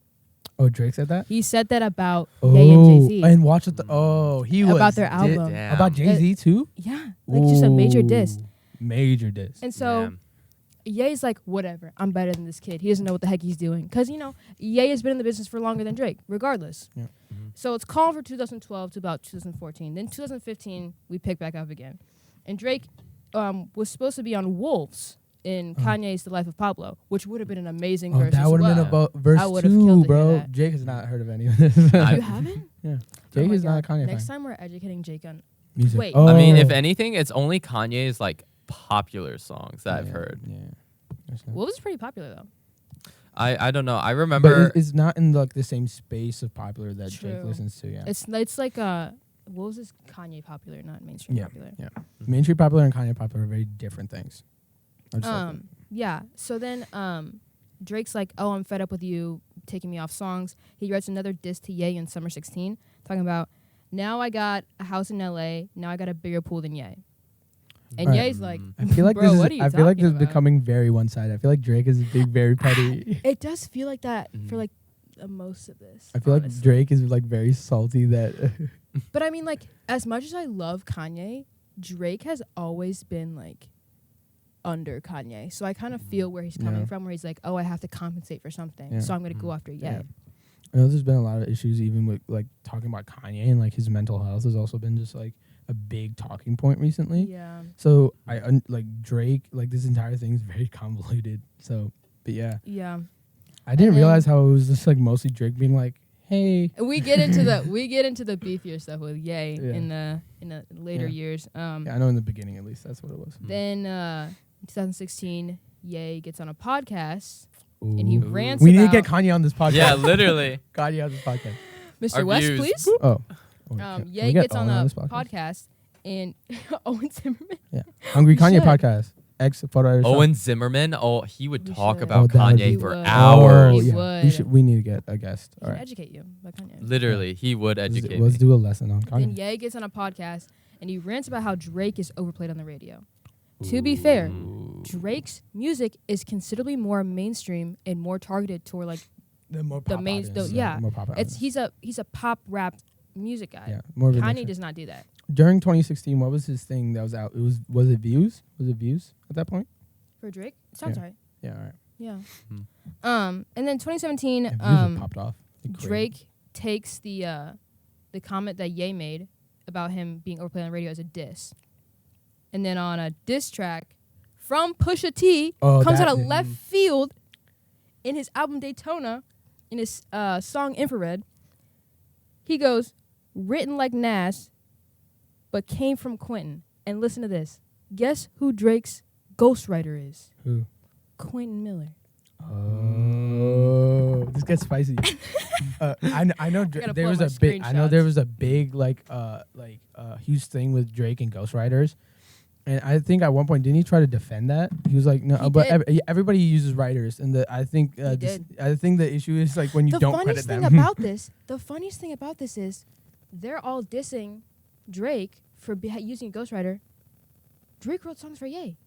Oh, Drake said that? He said that about Ye and Jay-Z. And watch it. He was About their di- album. Damn. About Jay-Z too? Yeah, just a major diss. Ooh, Major diss. And so Damn. Ye's like, whatever, I'm better than this kid. He doesn't know what the heck he's doing. Because, Ye has been in the business for longer than Drake, regardless. Yeah. Mhm. So it's calm for 2012 to about 2014. Then 2015, we pick back up again. And Drake was supposed to be on Wolves in Kanye's The Life of Pablo, which would have been an amazing verse that as would have well. been about verse I would've killed to 2, hear bro. that. Jake has not heard of any of this. You haven't? Yeah. Oh Jake my is not a God. Kanye Next fan. time we're educating Jake on... Music. Wait. Oh. I mean, if anything, it's only Kanye's popular songs that I've Yeah, heard. Yeah. There's no- Wolves is pretty popular, though. I don't know. I But remember. it's not in the same space of popular that Jake True. listens to. Yeah. It's like... Wolves is Kanye popular, not mainstream popular. Yeah. Mainstream popular and Kanye popular are very different things. I just like that. Yeah. So then Drake's like, "Oh, I'm fed up with you taking me off songs." He writes another diss to Ye in Summer 16, talking about, "Now I got a house in LA. Now I got a bigger pool than Ye." And Alright. Ye's like, I feel like "Bro, this what are is. you I feel like talking this is about?" becoming very one-sided. I feel like Drake is being very petty. It does feel like that for Mhm. most of this. I feel like honestly. Drake is very salty that. But I mean, as much as I love Kanye, Drake has always been under Kanye. So I kind of feel where he's coming Yeah. from, where he's like, "Oh, I have to compensate for something, Yeah. so I'm gonna go after Ye." Yeah. I know there's been a lot of issues even with talking about Kanye and his mental health has also been just a big talking point recently. Yeah. So Drake this entire thing is very convoluted. So, but yeah, Yeah. I didn't then- realize how it was just mostly Drake being hey. We get into the beefier stuff with Ye Yeah. in the later Yeah. years. Yeah, I know in the beginning at least that's what it was. Then in 2016, Ye gets on a podcast and he Ooh. rants We about need to get Kanye on this podcast. Yeah, literally. Kanye on this podcast. Mr. Our West, views. please. Oh. Can Ye we get gets on Owen a this podcast and Owen Zimmerman. Yeah. Hungry We Kanye should. podcast. Ex photo editor. Owen Zimmerman. Oh, he would We talk should. about Oh, that would Kanye be- for He would. hours. Oh, He yeah. would. We need to get a guest. He All can right. educate you about Kanye. Literally, he would educate Let's me. do a lesson on Then Kanye. Ye gets on a podcast and he rants about how Drake is overplayed on the radio. To be fair, Drake's music is considerably more mainstream and more targeted toward like The more the pop main. audience, Yeah, more pop it's audience. he's a pop rap music guy. Yeah, more of a Kanye mainstream. does not do that. During 2016, what was his thing that was out? Was it Views? Was it Views at that point? For Drake, sounds Yeah. right. Yeah, all right. Yeah. Hmm. And then 2017, Yeah, Views had popped off. Like crazy. Drake takes the comment that Ye made about him being overplayed on the radio as a diss, and then on a diss track from Pusha T comes out of left field in his album Daytona, in his song Infrared. He goes, written like Nas, but came from Quentin. And listen to this. Guess who Drake's ghostwriter is? Who? Quentin Miller. Oh, this gets spicy. I know gotta there pull was up a my big. I know there screenshots. was a big huge thing with Drake and ghostwriters. And I think at one point didn't he try to defend that? He was like, no, He but did. everybody uses writers, and I think did. I think the issue is like when you The don't credit funniest them. thing about this, is they're all dissing Drake for using a ghostwriter. Drake wrote songs for Ye.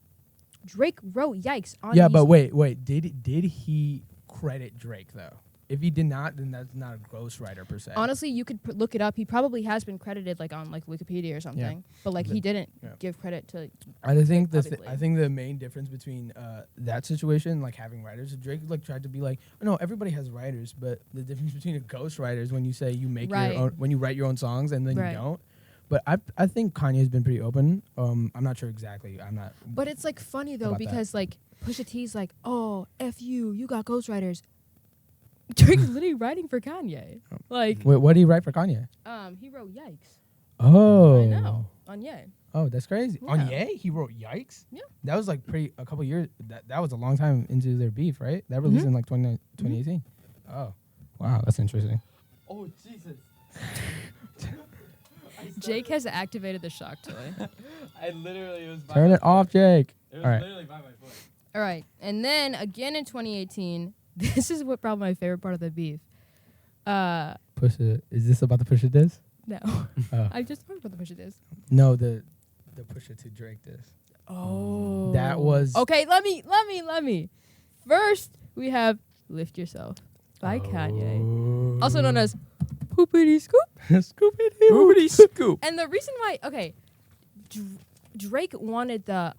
Drake wrote Yikes on Yeah, Yeezy. but wait. Did he credit Drake though? If he did not, then that's not a ghostwriter per se. Honestly, you could look it up. He probably has been credited like on like Wikipedia or something. But like he didn't Yeah. give credit to. I think publicly. I think the main difference between that situation, like having writers, Drake like tried to be like, oh, no, everybody has writers, but the difference between a ghostwriter is when you say you make Right. your own, when you write your own songs and then Right. you don't. But I think Kanye has been pretty open. I'm not sure exactly. I'm not. But it's like funny though About that. because like Pusha T's like, oh f you got ghostwriters. Drake's literally writing for Kanye. Like Wait, what did he write for Kanye? he wrote Yikes. Oh, I know on Ye. Oh, that's crazy. Yeah. On Ye, he wrote Yikes. Yeah. That was like a couple years. That was a long time into their beef, right? That released in like 2018. Oh, wow, that's interesting. Oh Jesus! Jake has activated the shock toy. I literally was. Turn it off, Jake. It was All right. literally by my foot. All right. And then again in 2018, this is what probably my favorite part of the beef. Pusha. Is this about the Pusha diss? No. Oh. I just talked about the Pusha diss. No, the Pusha to Drake diss. Oh. That was Okay, let me. First, we have Lift Yourself by Kanye. Also known as Poopity Scoop. Scooby Scoop. And the reason why, okay, Drake wanted the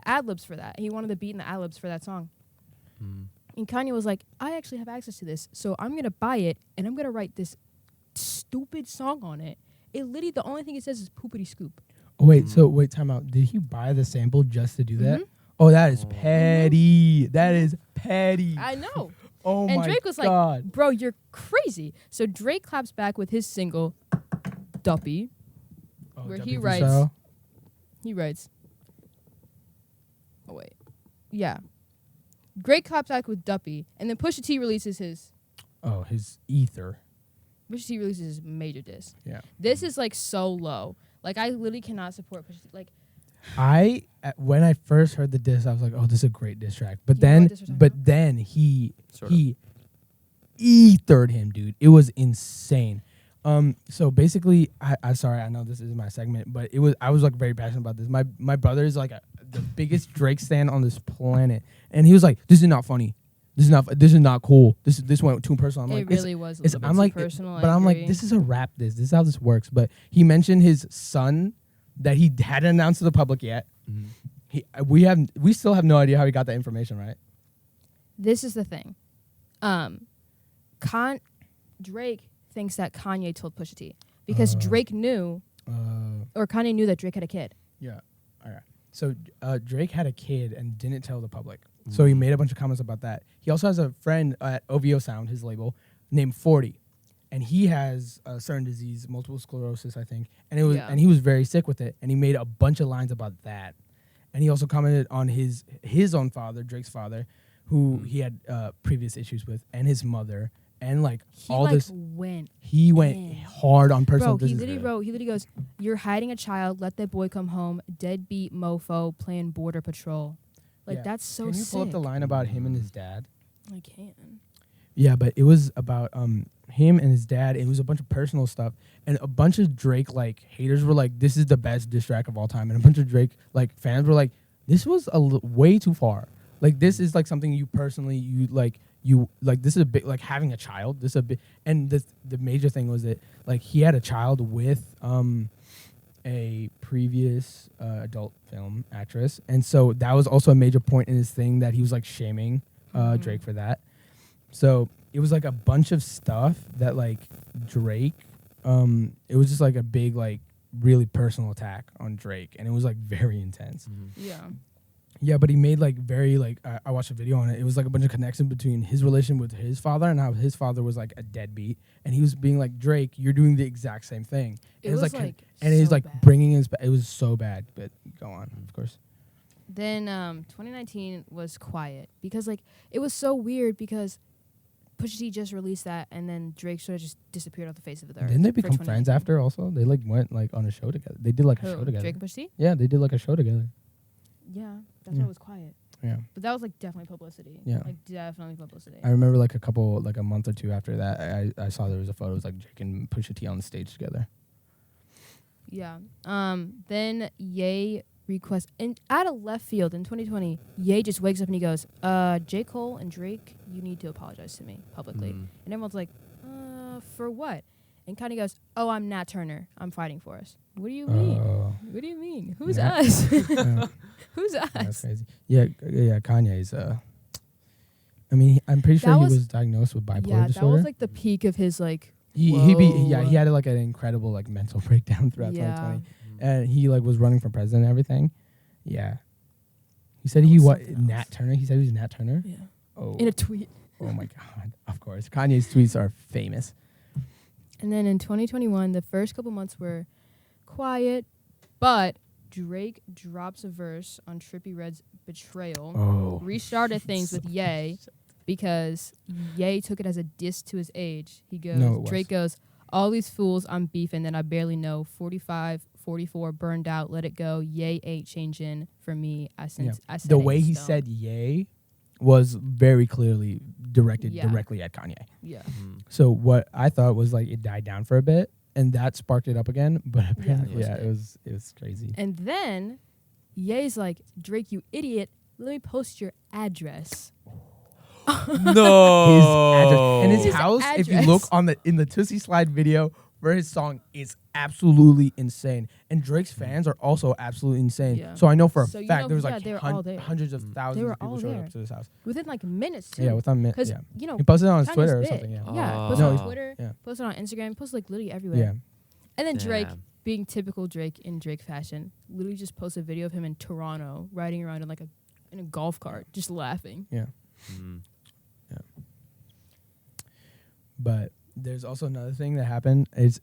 ad-libs for that. He wanted the beat and the ad-libs for that song. And Kanye was like, I actually have access to this, so I'm going to buy it, and I'm going to write this stupid song on it. It literally, the only thing it says is Poopity Scoop. Oh, wait, time out. Did he buy the sample just to do that? Mhm. Oh, that is petty. That is petty. I know. Oh And my Drake was God. like, bro, you're crazy. So Drake claps back with his single, Duppy. where he W writes- Freestyle? He writes, oh, wait. Yeah. Drake claps back with Duppy, and then Pusha T releases his His ether. his major diss. Yeah. This is like so low. Like I literally cannot support Pusha T. Like When I first heard the diss, I was like, "Oh, this is a great diss track." But You know what diss we're talking then he Sort of. he ethered him, dude. It was insane. So basically, I sorry, I know this is my segment, but I was like very passionate about this. My brother is like the biggest Drake stan on this planet, and he was like, "This is not funny. This is not cool. This went too personal." I'm it like, really was a little bit I'm too like, personal. but I I'm like, agree. this is a rap. This is how this works. But he mentioned his son that he hadn't announced to the public yet. We still have no idea how he got that information, right? This is the thing. Drake thinks that Kanye told Pusha T because Drake knew, or Kanye knew that Drake had a kid. Yeah. All right. So Drake had a kid and didn't tell the public. So he made a bunch of comments about that. He also has a friend at OVO Sound, his label, named 40. and he has a certain disease, multiple sclerosis, I think, and it was Yeah. and he was very sick with it, and he made a bunch of lines about that, and he also commented on his own father, Drake's father, who he had previous issues with, and his mother, and like He all like this. went. He went in. hard on personal Bro, he business. literally wrote. He literally goes, "You're hiding a child. Let that boy come home. Deadbeat mofo playing border patrol." Like Yeah. that's so Can you sick. pull up the line about him and his dad? I can. Yeah, but it was about him and his dad. It was a bunch of personal stuff, and a bunch of Drake like haters were like, "This is the best diss track of all time," and a bunch of Drake like fans were like, "This was way too far. Like this is like something you personally you like. This is a big like having a child. This is a big and the major thing was that like he had a child with a previous adult film actress, and so that was also a major point in his thing that he was like shaming Drake for that. So it was like a bunch of stuff that like Drake, it was just like a big like really personal attack on Drake, and it was like very intense. Yeah. Yeah, but he made like very like I watched a video on it. It was like a bunch of connections between his relation with his father and how his father was like a deadbeat, and he was being like, Drake, you're doing the exact same thing. It And was like, like and he's so like bad. bringing his. It was so bad, but go on, of course. Then 2019 was quiet because like it was so weird because Pusha T just released that and then Drake sort of just disappeared off the face of the earth. Didn't they for become friends 2019. after? Also, they like went like on a show together. They did like a Who? show together. Drake and Pusha T? Yeah, they did like a show together. Yeah, that's Yeah. why it was quiet. Yeah. But that was like definitely publicity. Yeah. Like definitely publicity. I remember like a month or two after that, I saw there was a photo. It was like Drake and Pusha T on the stage together. Yeah. Then Ye requests, and out of left field in 2020, Ye just wakes up and he goes, J. Cole and Drake, you need to apologize to me publicly. And everyone's like, for what? And Kanye goes, oh, I'm Nat Turner. I'm fighting for us. What do you mean? What do you mean? Who's Yeah. us? Yeah. Who's That's us? crazy. Yeah, Kanye's. I mean, I'm pretty sure That he was- was diagnosed with bipolar Yeah, that disorder. was like the peak of his like. he whoa. had like an incredible like mental breakdown throughout Yeah. 2020, and he like was running for president and everything. Yeah, he said That he was what something Nat else. Turner. He said he was Nat Turner. Yeah. Oh, In a tweet. oh my god! Of course, Kanye's tweets are famous. And then in 2021, the first couple months were quiet, but Drake drops a verse on Trippie Redd's Betrayal, Oh, restarted things with Ye because Ye took it as a diss to his age. He goes, No, it was. Drake goes, all these fools I'm beefing that I barely know, 45, 44, burned out, let it go, Ye ain't changing for me. I said the it way in he stone. said "yay" was very clearly directed Yeah. directly at Kanye. Yeah. So what I thought was like it died down for a bit, and that sparked it up again. But apparently, it was it was crazy. And then Ye's like, Drake, you idiot, let me post your address. No. His address and his His house. If you address. look on in the Tootsie Slide video for his song, is absolutely insane. And Drake's fans are also absolutely insane. Yeah. So I know for a So you fact know- there was yeah, like they were all there. hundreds of thousands were of people all showing there. up to his house. Within like minutes too. Yeah, within Because yeah. you know, He posted it on his Kanye's Twitter or big. something. Yeah. Yeah, Oh. posted No, on he's- Twitter, yeah. posted on Instagram, posted like literally everywhere. Yeah. And then Drake, Damn. being typical Drake in Drake fashion, literally just posted a video of him in Toronto riding around in like in a golf cart, just laughing. Yeah. Mm. But there's also another thing that happened. It's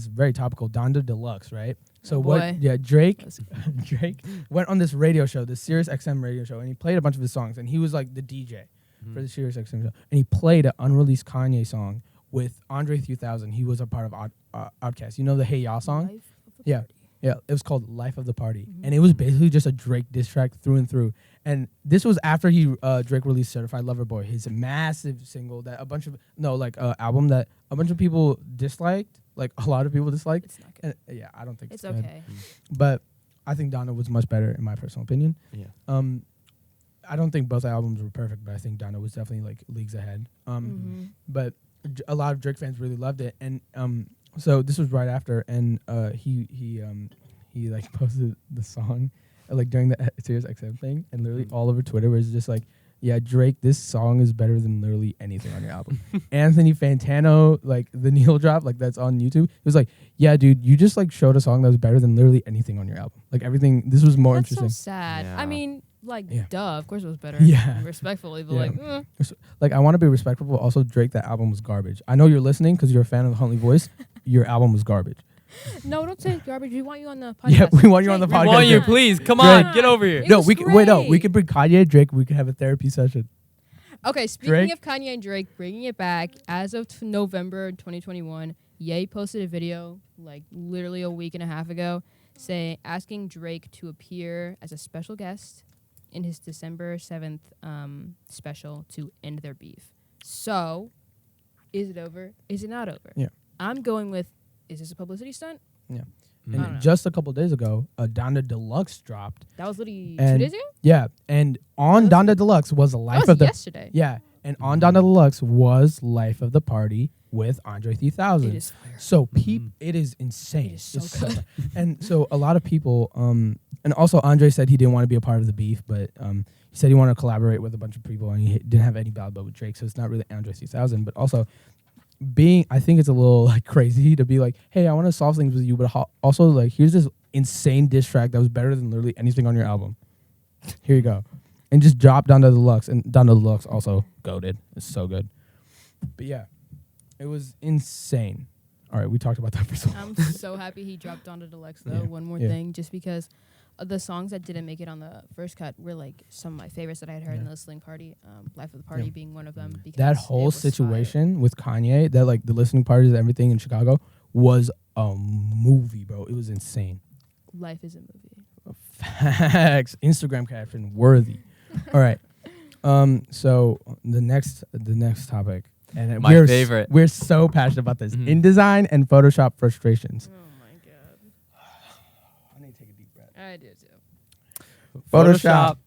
very topical. Donda Deluxe, right? So Oh, what? boy. Yeah, Drake That's- Drake went on this radio show, this Sirius XM radio show, and he played a bunch of his songs, and he was like the DJ for the Sirius XM show, and he played an unreleased Kanye song with Andre 3000. He was a part of Outkast. You know the Hey Ya song? Life of the Yeah. party. Yeah, it was called Life of the Party. Mhm. And it was basically just a Drake diss track through and through. And this was after Drake released Certified Lover Boy, his massive single that album that a bunch of people disliked, like a lot of people disliked. It's not good. And I don't think It's good. okay. But I think Donna was much better in my personal opinion. Yeah. I don't think both albums were perfect, but I think Donna was definitely like leagues ahead. Mhm. But a lot of Drake fans really loved it, and so this was right after, and he like posted the song like during the Sirius XM thing, and literally all over Twitter was just like, yeah, Drake, this song is better than literally anything on your album. Anthony Fantano, like the Neil drop, like that's on YouTube. It was like, yeah, dude, you just like showed a song that was better than literally anything on your album. Like everything, this was more That's interesting. so sad. Yeah. I mean, like, Yeah. duh, of course it was better. Yeah. Respectfully, but Yeah. like, Like, I want to be respectful. But also, Drake, that album was garbage. I know you're listening because you're a fan of the Huntley Voice. Your album was garbage. no, don't say garbage. We want you on the podcast. Yeah, we want you on the Drake, podcast. We want you, Drake. please. Come Drake. on, get over here. It No, was we can, wait. No, we great. could bring Kanye, Drake. We could have a therapy session. Okay, speaking Drake? of Kanye and Drake, bringing it back, as of November 2021, Ye posted a video, like, literally a week and a half ago, asking Drake to appear as a special guest in his December 7th special to end their beef. So, is it over? Is it not over? Yeah. I'm going with, is this a publicity stunt? Yeah. I don't know. And just a couple days ago, Donda Deluxe dropped. That was literally 2 And days ago? Yeah, and on That was- Donda Deluxe was the That life was of the yesterday. yeah, and on Donda Deluxe was Life of the Party with Andre 3000. It is fire. So it is insane. It is so It's good. and so a lot of people, and also Andre said he didn't want to be a part of the beef, but he said he wanted to collaborate with a bunch of people, and he didn't have any bad blood with Drake, so it's not really Andre 3000. But also, I think it's a little like crazy to be like, hey, I want to solve things with you, but also like, here's this insane diss track that was better than literally anything on your album. Here you go, and just drop Donda Deluxe, and Donda Deluxe also goated. It's so good. But yeah, it was insane. All right, we talked about that for so long. I'm so happy he dropped Donda Deluxe though. Yeah. One more Yeah. thing, just because the songs that didn't make it on the first cut were like some of my favorites that I had heard in Yeah. the listening party. Life of the Party Yeah. being one of them. Because That it whole was fire. situation with Kanye, that like the listening parties and everything in Chicago was a movie, bro. It was insane. Life is a movie. Facts. Instagram caption worthy. All right. So the next topic, and My favorite. We're so passionate about this. Mhm. InDesign and Photoshop frustrations. Oh my god. I need to take a deep breath. I do too. Photoshop.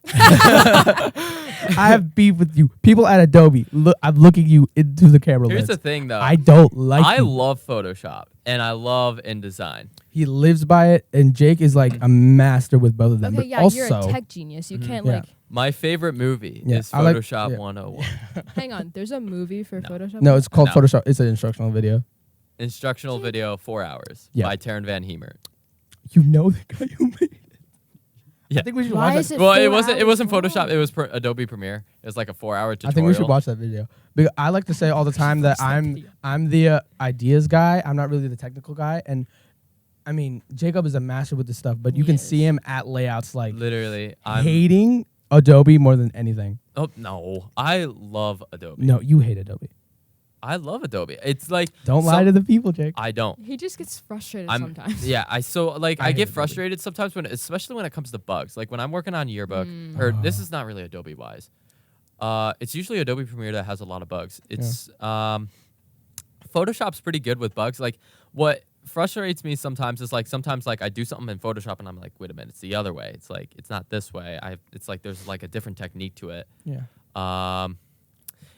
I have beef with you. People at Adobe, look, I'm looking you into the camera Here's lens. the thing, though. I don't like I you. love Photoshop and I love InDesign. He lives by it, and Jake is like a master with both of them. Okay, but yeah, also, you're a tech genius. You Mhm. can't Yeah. like. My favorite movie Yeah, is I like- Photoshop yeah. 101. Hang on, there's a movie for No. Photoshop. no, it's called No. Photoshop. It's an instructional video. Instructional video, 4 hours Yeah. by Taryn Van Hemert. You know the guy who made it. Yeah. I think we should Why watch is that. it Well, 4 it wasn't hours Photoshop. long? It was Adobe Premiere. It was like a 4-hour tutorial. I think we should watch that video. Because I like to say all the time that I'm the ideas guy. I'm not really the technical guy. And I mean, Jacob is a master with this stuff, but you can Yes. see him at layouts like Literally, I'm. hating Adobe more than anything. Oh no, I love Adobe. No, you hate Adobe. I love Adobe. It's like Don't lie to the people, Jake. I don't. He just gets frustrated I'm sometimes. yeah. I I I hate get Adobe. frustrated sometimes especially when it comes to bugs. Like when I'm working on Yearbook, Mm. or this is not really Adobe wise. It's usually Adobe Premiere that has a lot of bugs. It's Photoshop's pretty good with bugs. Like what frustrates me sometimes is like sometimes like I do something in Photoshop and I'm like, wait a minute, it's the other way. It's like it's not this way. It's like there's like a different technique to it. Yeah.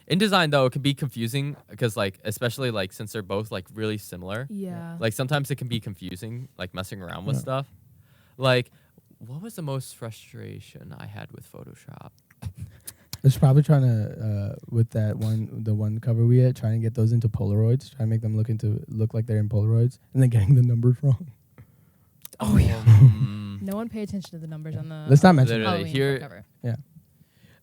InDesign though, it can be confusing because like especially like since they're both like really similar. Yeah. Like sometimes it can be confusing, like messing around with Yeah. stuff. Like, what was the most frustration I had with Photoshop? It's probably trying to with the one cover we had, trying to get those into Polaroids, trying to make them look like they're in Polaroids, and then getting the numbers wrong. Oh yeah. No one pay attention to the numbers on the. Let's not mention Literally, Halloween here- cover.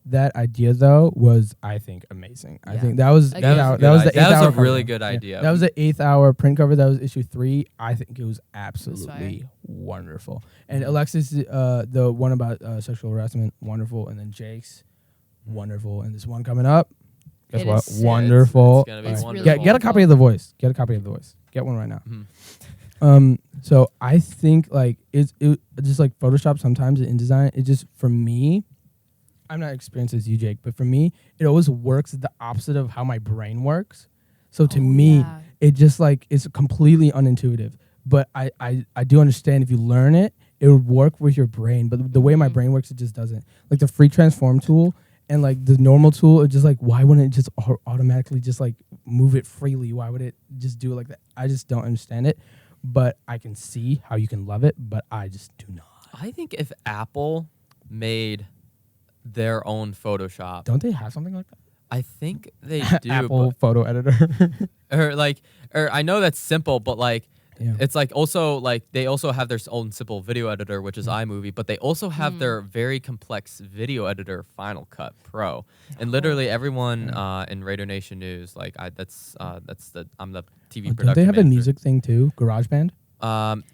that idea though was, I think, amazing. I Yeah. think that was Again, that was the that was 8th a hour really cover. good Yeah. idea. That was the 8th hour print cover. That was issue 3. I think it was absolutely fire. wonderful. And Alexis, the one about sexual harassment, wonderful. And then Jake's, wonderful. And this one coming up, guess It what? is sick. Wonderful. It's gonna be It's wonderful. really Get a copy of The Voice. Get a copy of The Voice. Get one right now. Mhm. So I think like it just like Photoshop sometimes in InDesign, it just for me, I'm not experienced as you, Jake, but for me, it always works the opposite of how my brain works. So to Oh, me, yeah. it just like it's completely unintuitive. But I do understand if you learn it, it would work with your brain. But the way my Mhm. brain works, it just doesn't. Like the free transform tool and like the normal tool, it's just like, why wouldn't it just automatically just like move it freely? Why would it just do it like that? I just don't understand it. But I can see how you can love it, but I just do not. I think if Apple made their own Photoshop, Don't they have something like that? I think they do. Apple photo editor. Or I know that's simple, but like Yeah. It's like also like they also have their own simple video editor, which is iMovie, but they also have their very complex video editor, Final Cut Pro. And literally everyone in Radio Nation News, like I'm the TV production. Don't they have a manager. music thing too? GarageBand?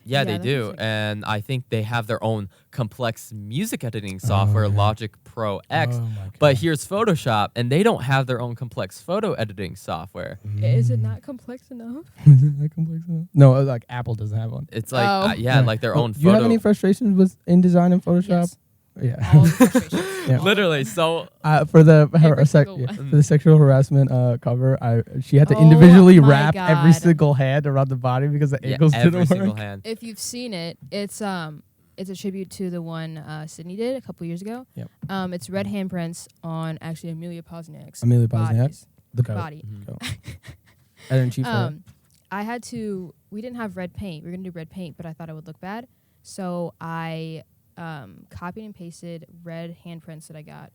Yeah, they that do, was like- and I think they have their own complex music editing software, Logic Pro X. Oh my But God. here's Photoshop, and they don't have their own complex photo editing software. Is it not complex enough? Isn't that complex enough? No, like Apple doesn't have one. It's like Oh. yeah, like their own Do you have photo. any frustrations with InDesign and Photoshop? Yes. Yeah. All the frustrations. Yeah. Literally, so For the Every single one. for the sexual harassment cover, she had to Oh individually my wrap every God. single hand around the body because the yeah, ankles every didn't single work. hand. If you've seen it, it's a tribute to the one Sydney did a couple years ago. Yep. It's red handprints on actually Amelia Posniak's Amelia Posniak, bodies. the goat. body. Goat. Editor in chief. I had to. We didn't have red paint. We were gonna do red paint, but I thought it would look bad, so I copied and pasted red handprints that I got,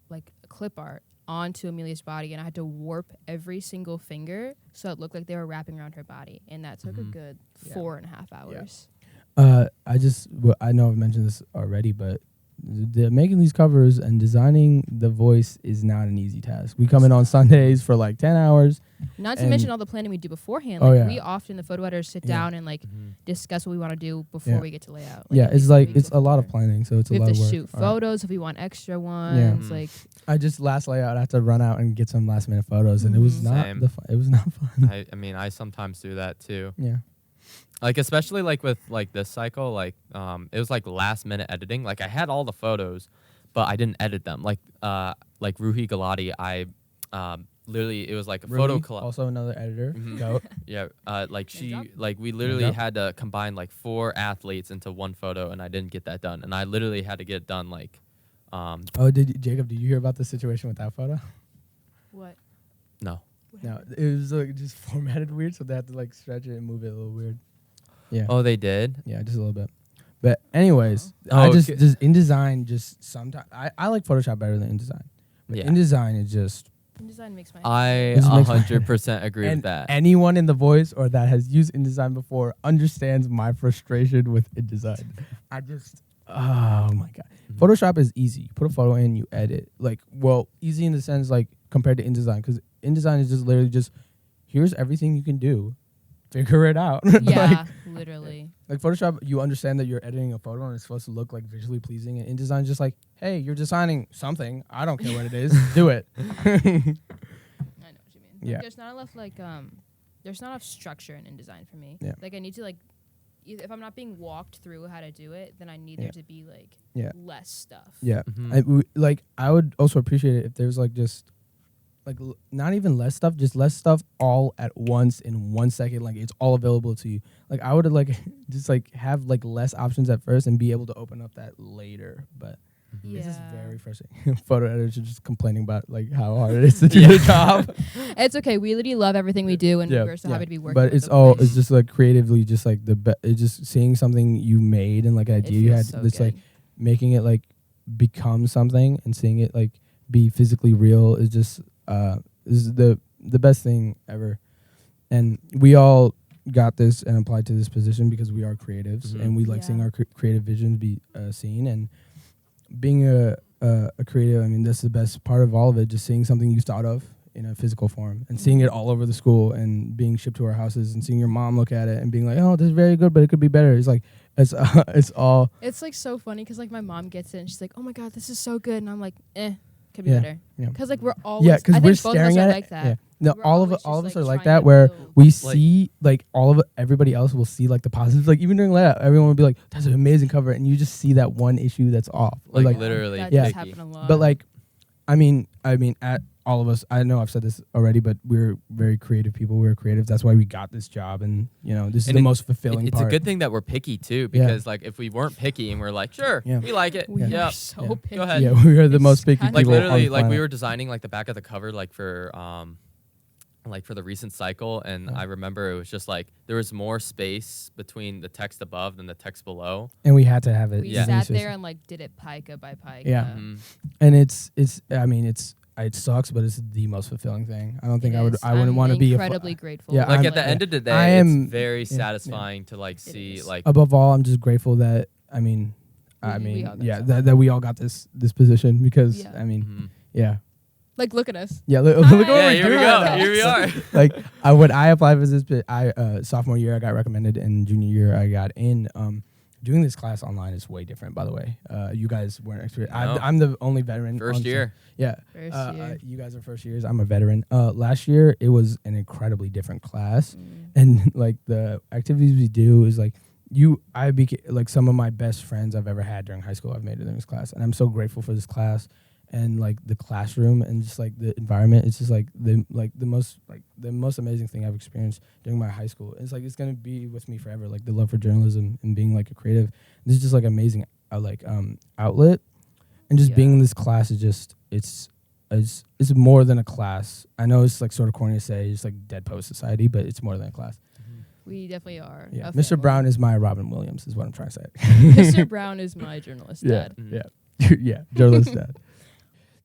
like clip art, onto Amelia's body, and I had to warp every single finger so it looked like they were wrapping around her body, and that took a good 4.5 hours. I know I've mentioned this already, but making these covers and designing the voice is not an easy task. We come in on Sundays for like 10 hours. Not to And- mention all the planning we do beforehand. Oh, Like yeah. we often, the photo editors, sit Yeah. down and like discuss what we want to do before Yeah. we get to layout. Yeah, at it's least like week it's a lot of before. planning, so it's We a have lot to of work. shoot All right. photos if we want extra ones. Mhm. Like I just last layout I had to run out and get some last minute photos, and it was Mhm. not Same. it was not fun. I mean, I sometimes do that too. Yeah. Like especially like with like this cycle, like it was like last minute editing. Like I had all the photos, but I didn't edit them. Like Ruhi Galati, I literally it was like a photo Ruby, collab. also another editor. Mhm. Goat. Yeah, like she job. like we literally job. had to combine like 4 athletes into one photo, and I didn't get that done. And I literally had to get it done like Oh, Jacob? Did you hear about the situation with that photo? what? no. No, it was like just formatted weird, so they had to like stretch it and move it a little weird. Yeah. Oh, they did. Yeah, just a little bit. But anyways, Oh, I just okay. InDesign just sometimes I like Photoshop better than InDesign. But Yeah. InDesign is just InDesign makes my I This makes my- 100% agree with and that. anyone in the voice or that has used InDesign before understands my frustration with InDesign. I just oh my god. Photoshop is easy. You put a photo in, you edit. Like, well, easy in the sense like compared to InDesign, because InDesign is just literally just here's everything you can do. Figure it out. yeah, literally. Like Photoshop, you understand that you're editing a photo and it's supposed to look like visually pleasing. And InDesign is just like, hey, you're designing something. I don't care what it is. Do it. I know what you mean. Like, Yeah. there's not enough there's not enough structure in InDesign for me. Yeah. Like I need to like either if I'm not being walked through how to do it, then I need Yeah. there to be like Yeah. less stuff. Yeah. Mhm. I would also appreciate it if there's like just like not even less stuff, just less stuff all at once in 1 second. Like it's all available to you. Like I would like just like have like less options at first and be able to open up that later. But Yeah. it's just very frustrating. Photo editors are just complaining about like how hard it is to do the job. It's okay. We literally love everything we do, and we're so happy to be working. But with it's the all voice. it's just like creatively just like it's just seeing something you made and like an It idea you had. feels so It's like good. making it like become something and seeing it like be physically real is just is the best thing ever. And we all got this and applied to this position because we are creatives Mhm. and we like seeing Yeah. our creative visions be seen. And being a creative, I mean, that's the best part of all of it, just seeing something you thought of in a physical form and seeing it all over the school and being shipped to our houses and seeing your mom look at it and being like, oh, this is very good, but it could be better. It's like it's all It's like so funny because like my mom gets it and she's like, "Oh my god, this is so good," and I'm like, could be Yeah, better." yeah. Because like we're always yeah, because I we're think both of us staring are at it. like that. Yeah. No, We're all of always all of just, us are like trying that, to where build. we Like- see like all of everybody else will see like the positives. Like even during layout, everyone will be like, "That's an amazing cover," and you just see that one issue that's off. Or, Like, literally that yeah. does picky. happen a lot. But like, I mean, at all of us, I know I've said this already, but we're very creative people. We're creative. That's why we got this job, and you know, this is And the it- most fulfilling It's part. a good thing that we're picky too, Yeah. because like if we weren't picky and we're like, sure, Yeah. we like it, we Yeah. are so Yeah. picky. Go ahead. Yeah, we are the It's most picky kind of like people. on literally, the like we planet. were designing like the back of the cover, like for the recent cycle, and Yeah. I remember it was just like there was more space between the text above than the text below. and we had to have it. We Yeah. sat there and like did it pica by pica. Yeah. Mhm. And it's I mean, it's it sucks, but it's the most fulfilling thing. I don't think It is. I wouldn't want to be incredibly grateful. Yeah, Like I'm- at the end of the day, I am- it's very yeah. satisfying to like see is. like above all, I'm just grateful that We all got yeah, something. that we all got this position because Yeah. I mean, mhm. yeah, Like, look at us. yeah. Look Hi. what yeah, we're here we doing go. right now. Here we are. Like when I applied for this, sophomore year I got recommended, and junior year I got in. Doing this class online is way different, by the way. You guys weren't experienced. No. I'm the only veteran. First on year. Yeah. First year. You guys are first years. I'm a veteran. Last year it was an incredibly different class, Mm. and like the activities we do is like like some of my best friends I've ever had during high school. I've made it in this class, and I'm so grateful for this class, and like the classroom and just like the environment. It's just like the most amazing thing I've experienced during my high school. It's like it's gonna be with me forever. Like the love for journalism and being like a creative. This is just like amazing outlet, and just being in this class is just it's more than a class. I know it's like sort of corny to say, it's like Dead Poet Society, but it's more than a class. We definitely are. Yeah, a Mr. family. Brown is my Robin Williams, is what I'm trying to say. Mr. Brown is my journalist dad. Yeah, yeah, journalist dad.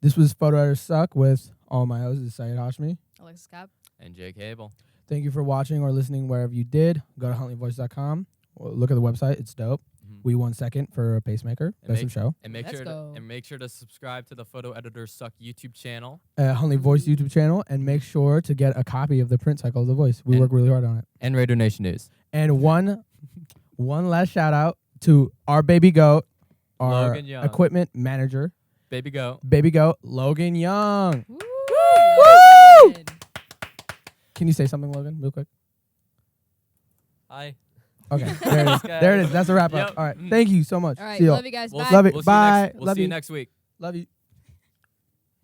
This was Photo Editors Suck with all my hosts. This is Syed Hashmi. Alexis Cobb. And Jake Habel. Thank you for watching or listening wherever you did. Go to huntleyvoice.com. Look at the website. It's dope. Mhm. We won second for a pacemaker. And Best make- of show. And make Let's sure go. to subscribe to the Photo Editors Suck YouTube channel Huntley Voice YouTube channel, and make sure to get a copy of the print cycle of The Voice. We And- work really hard on it. and Radio Nation News. And one last shout out to our baby goat, our Logan Young. equipment manager, Baby go. baby goat, Logan Young. Woo! Woo! Logan. Can you say something, Logan, real quick? Hi. Okay, there it is. guys. There it is. That's a wrap up. Yep. All right. Mm. Thank you so much. All right. See y'all. Love you guys. We'll- Bye. Love it. We'll Bye. See you next, we'll Love see you you. next week. Love you.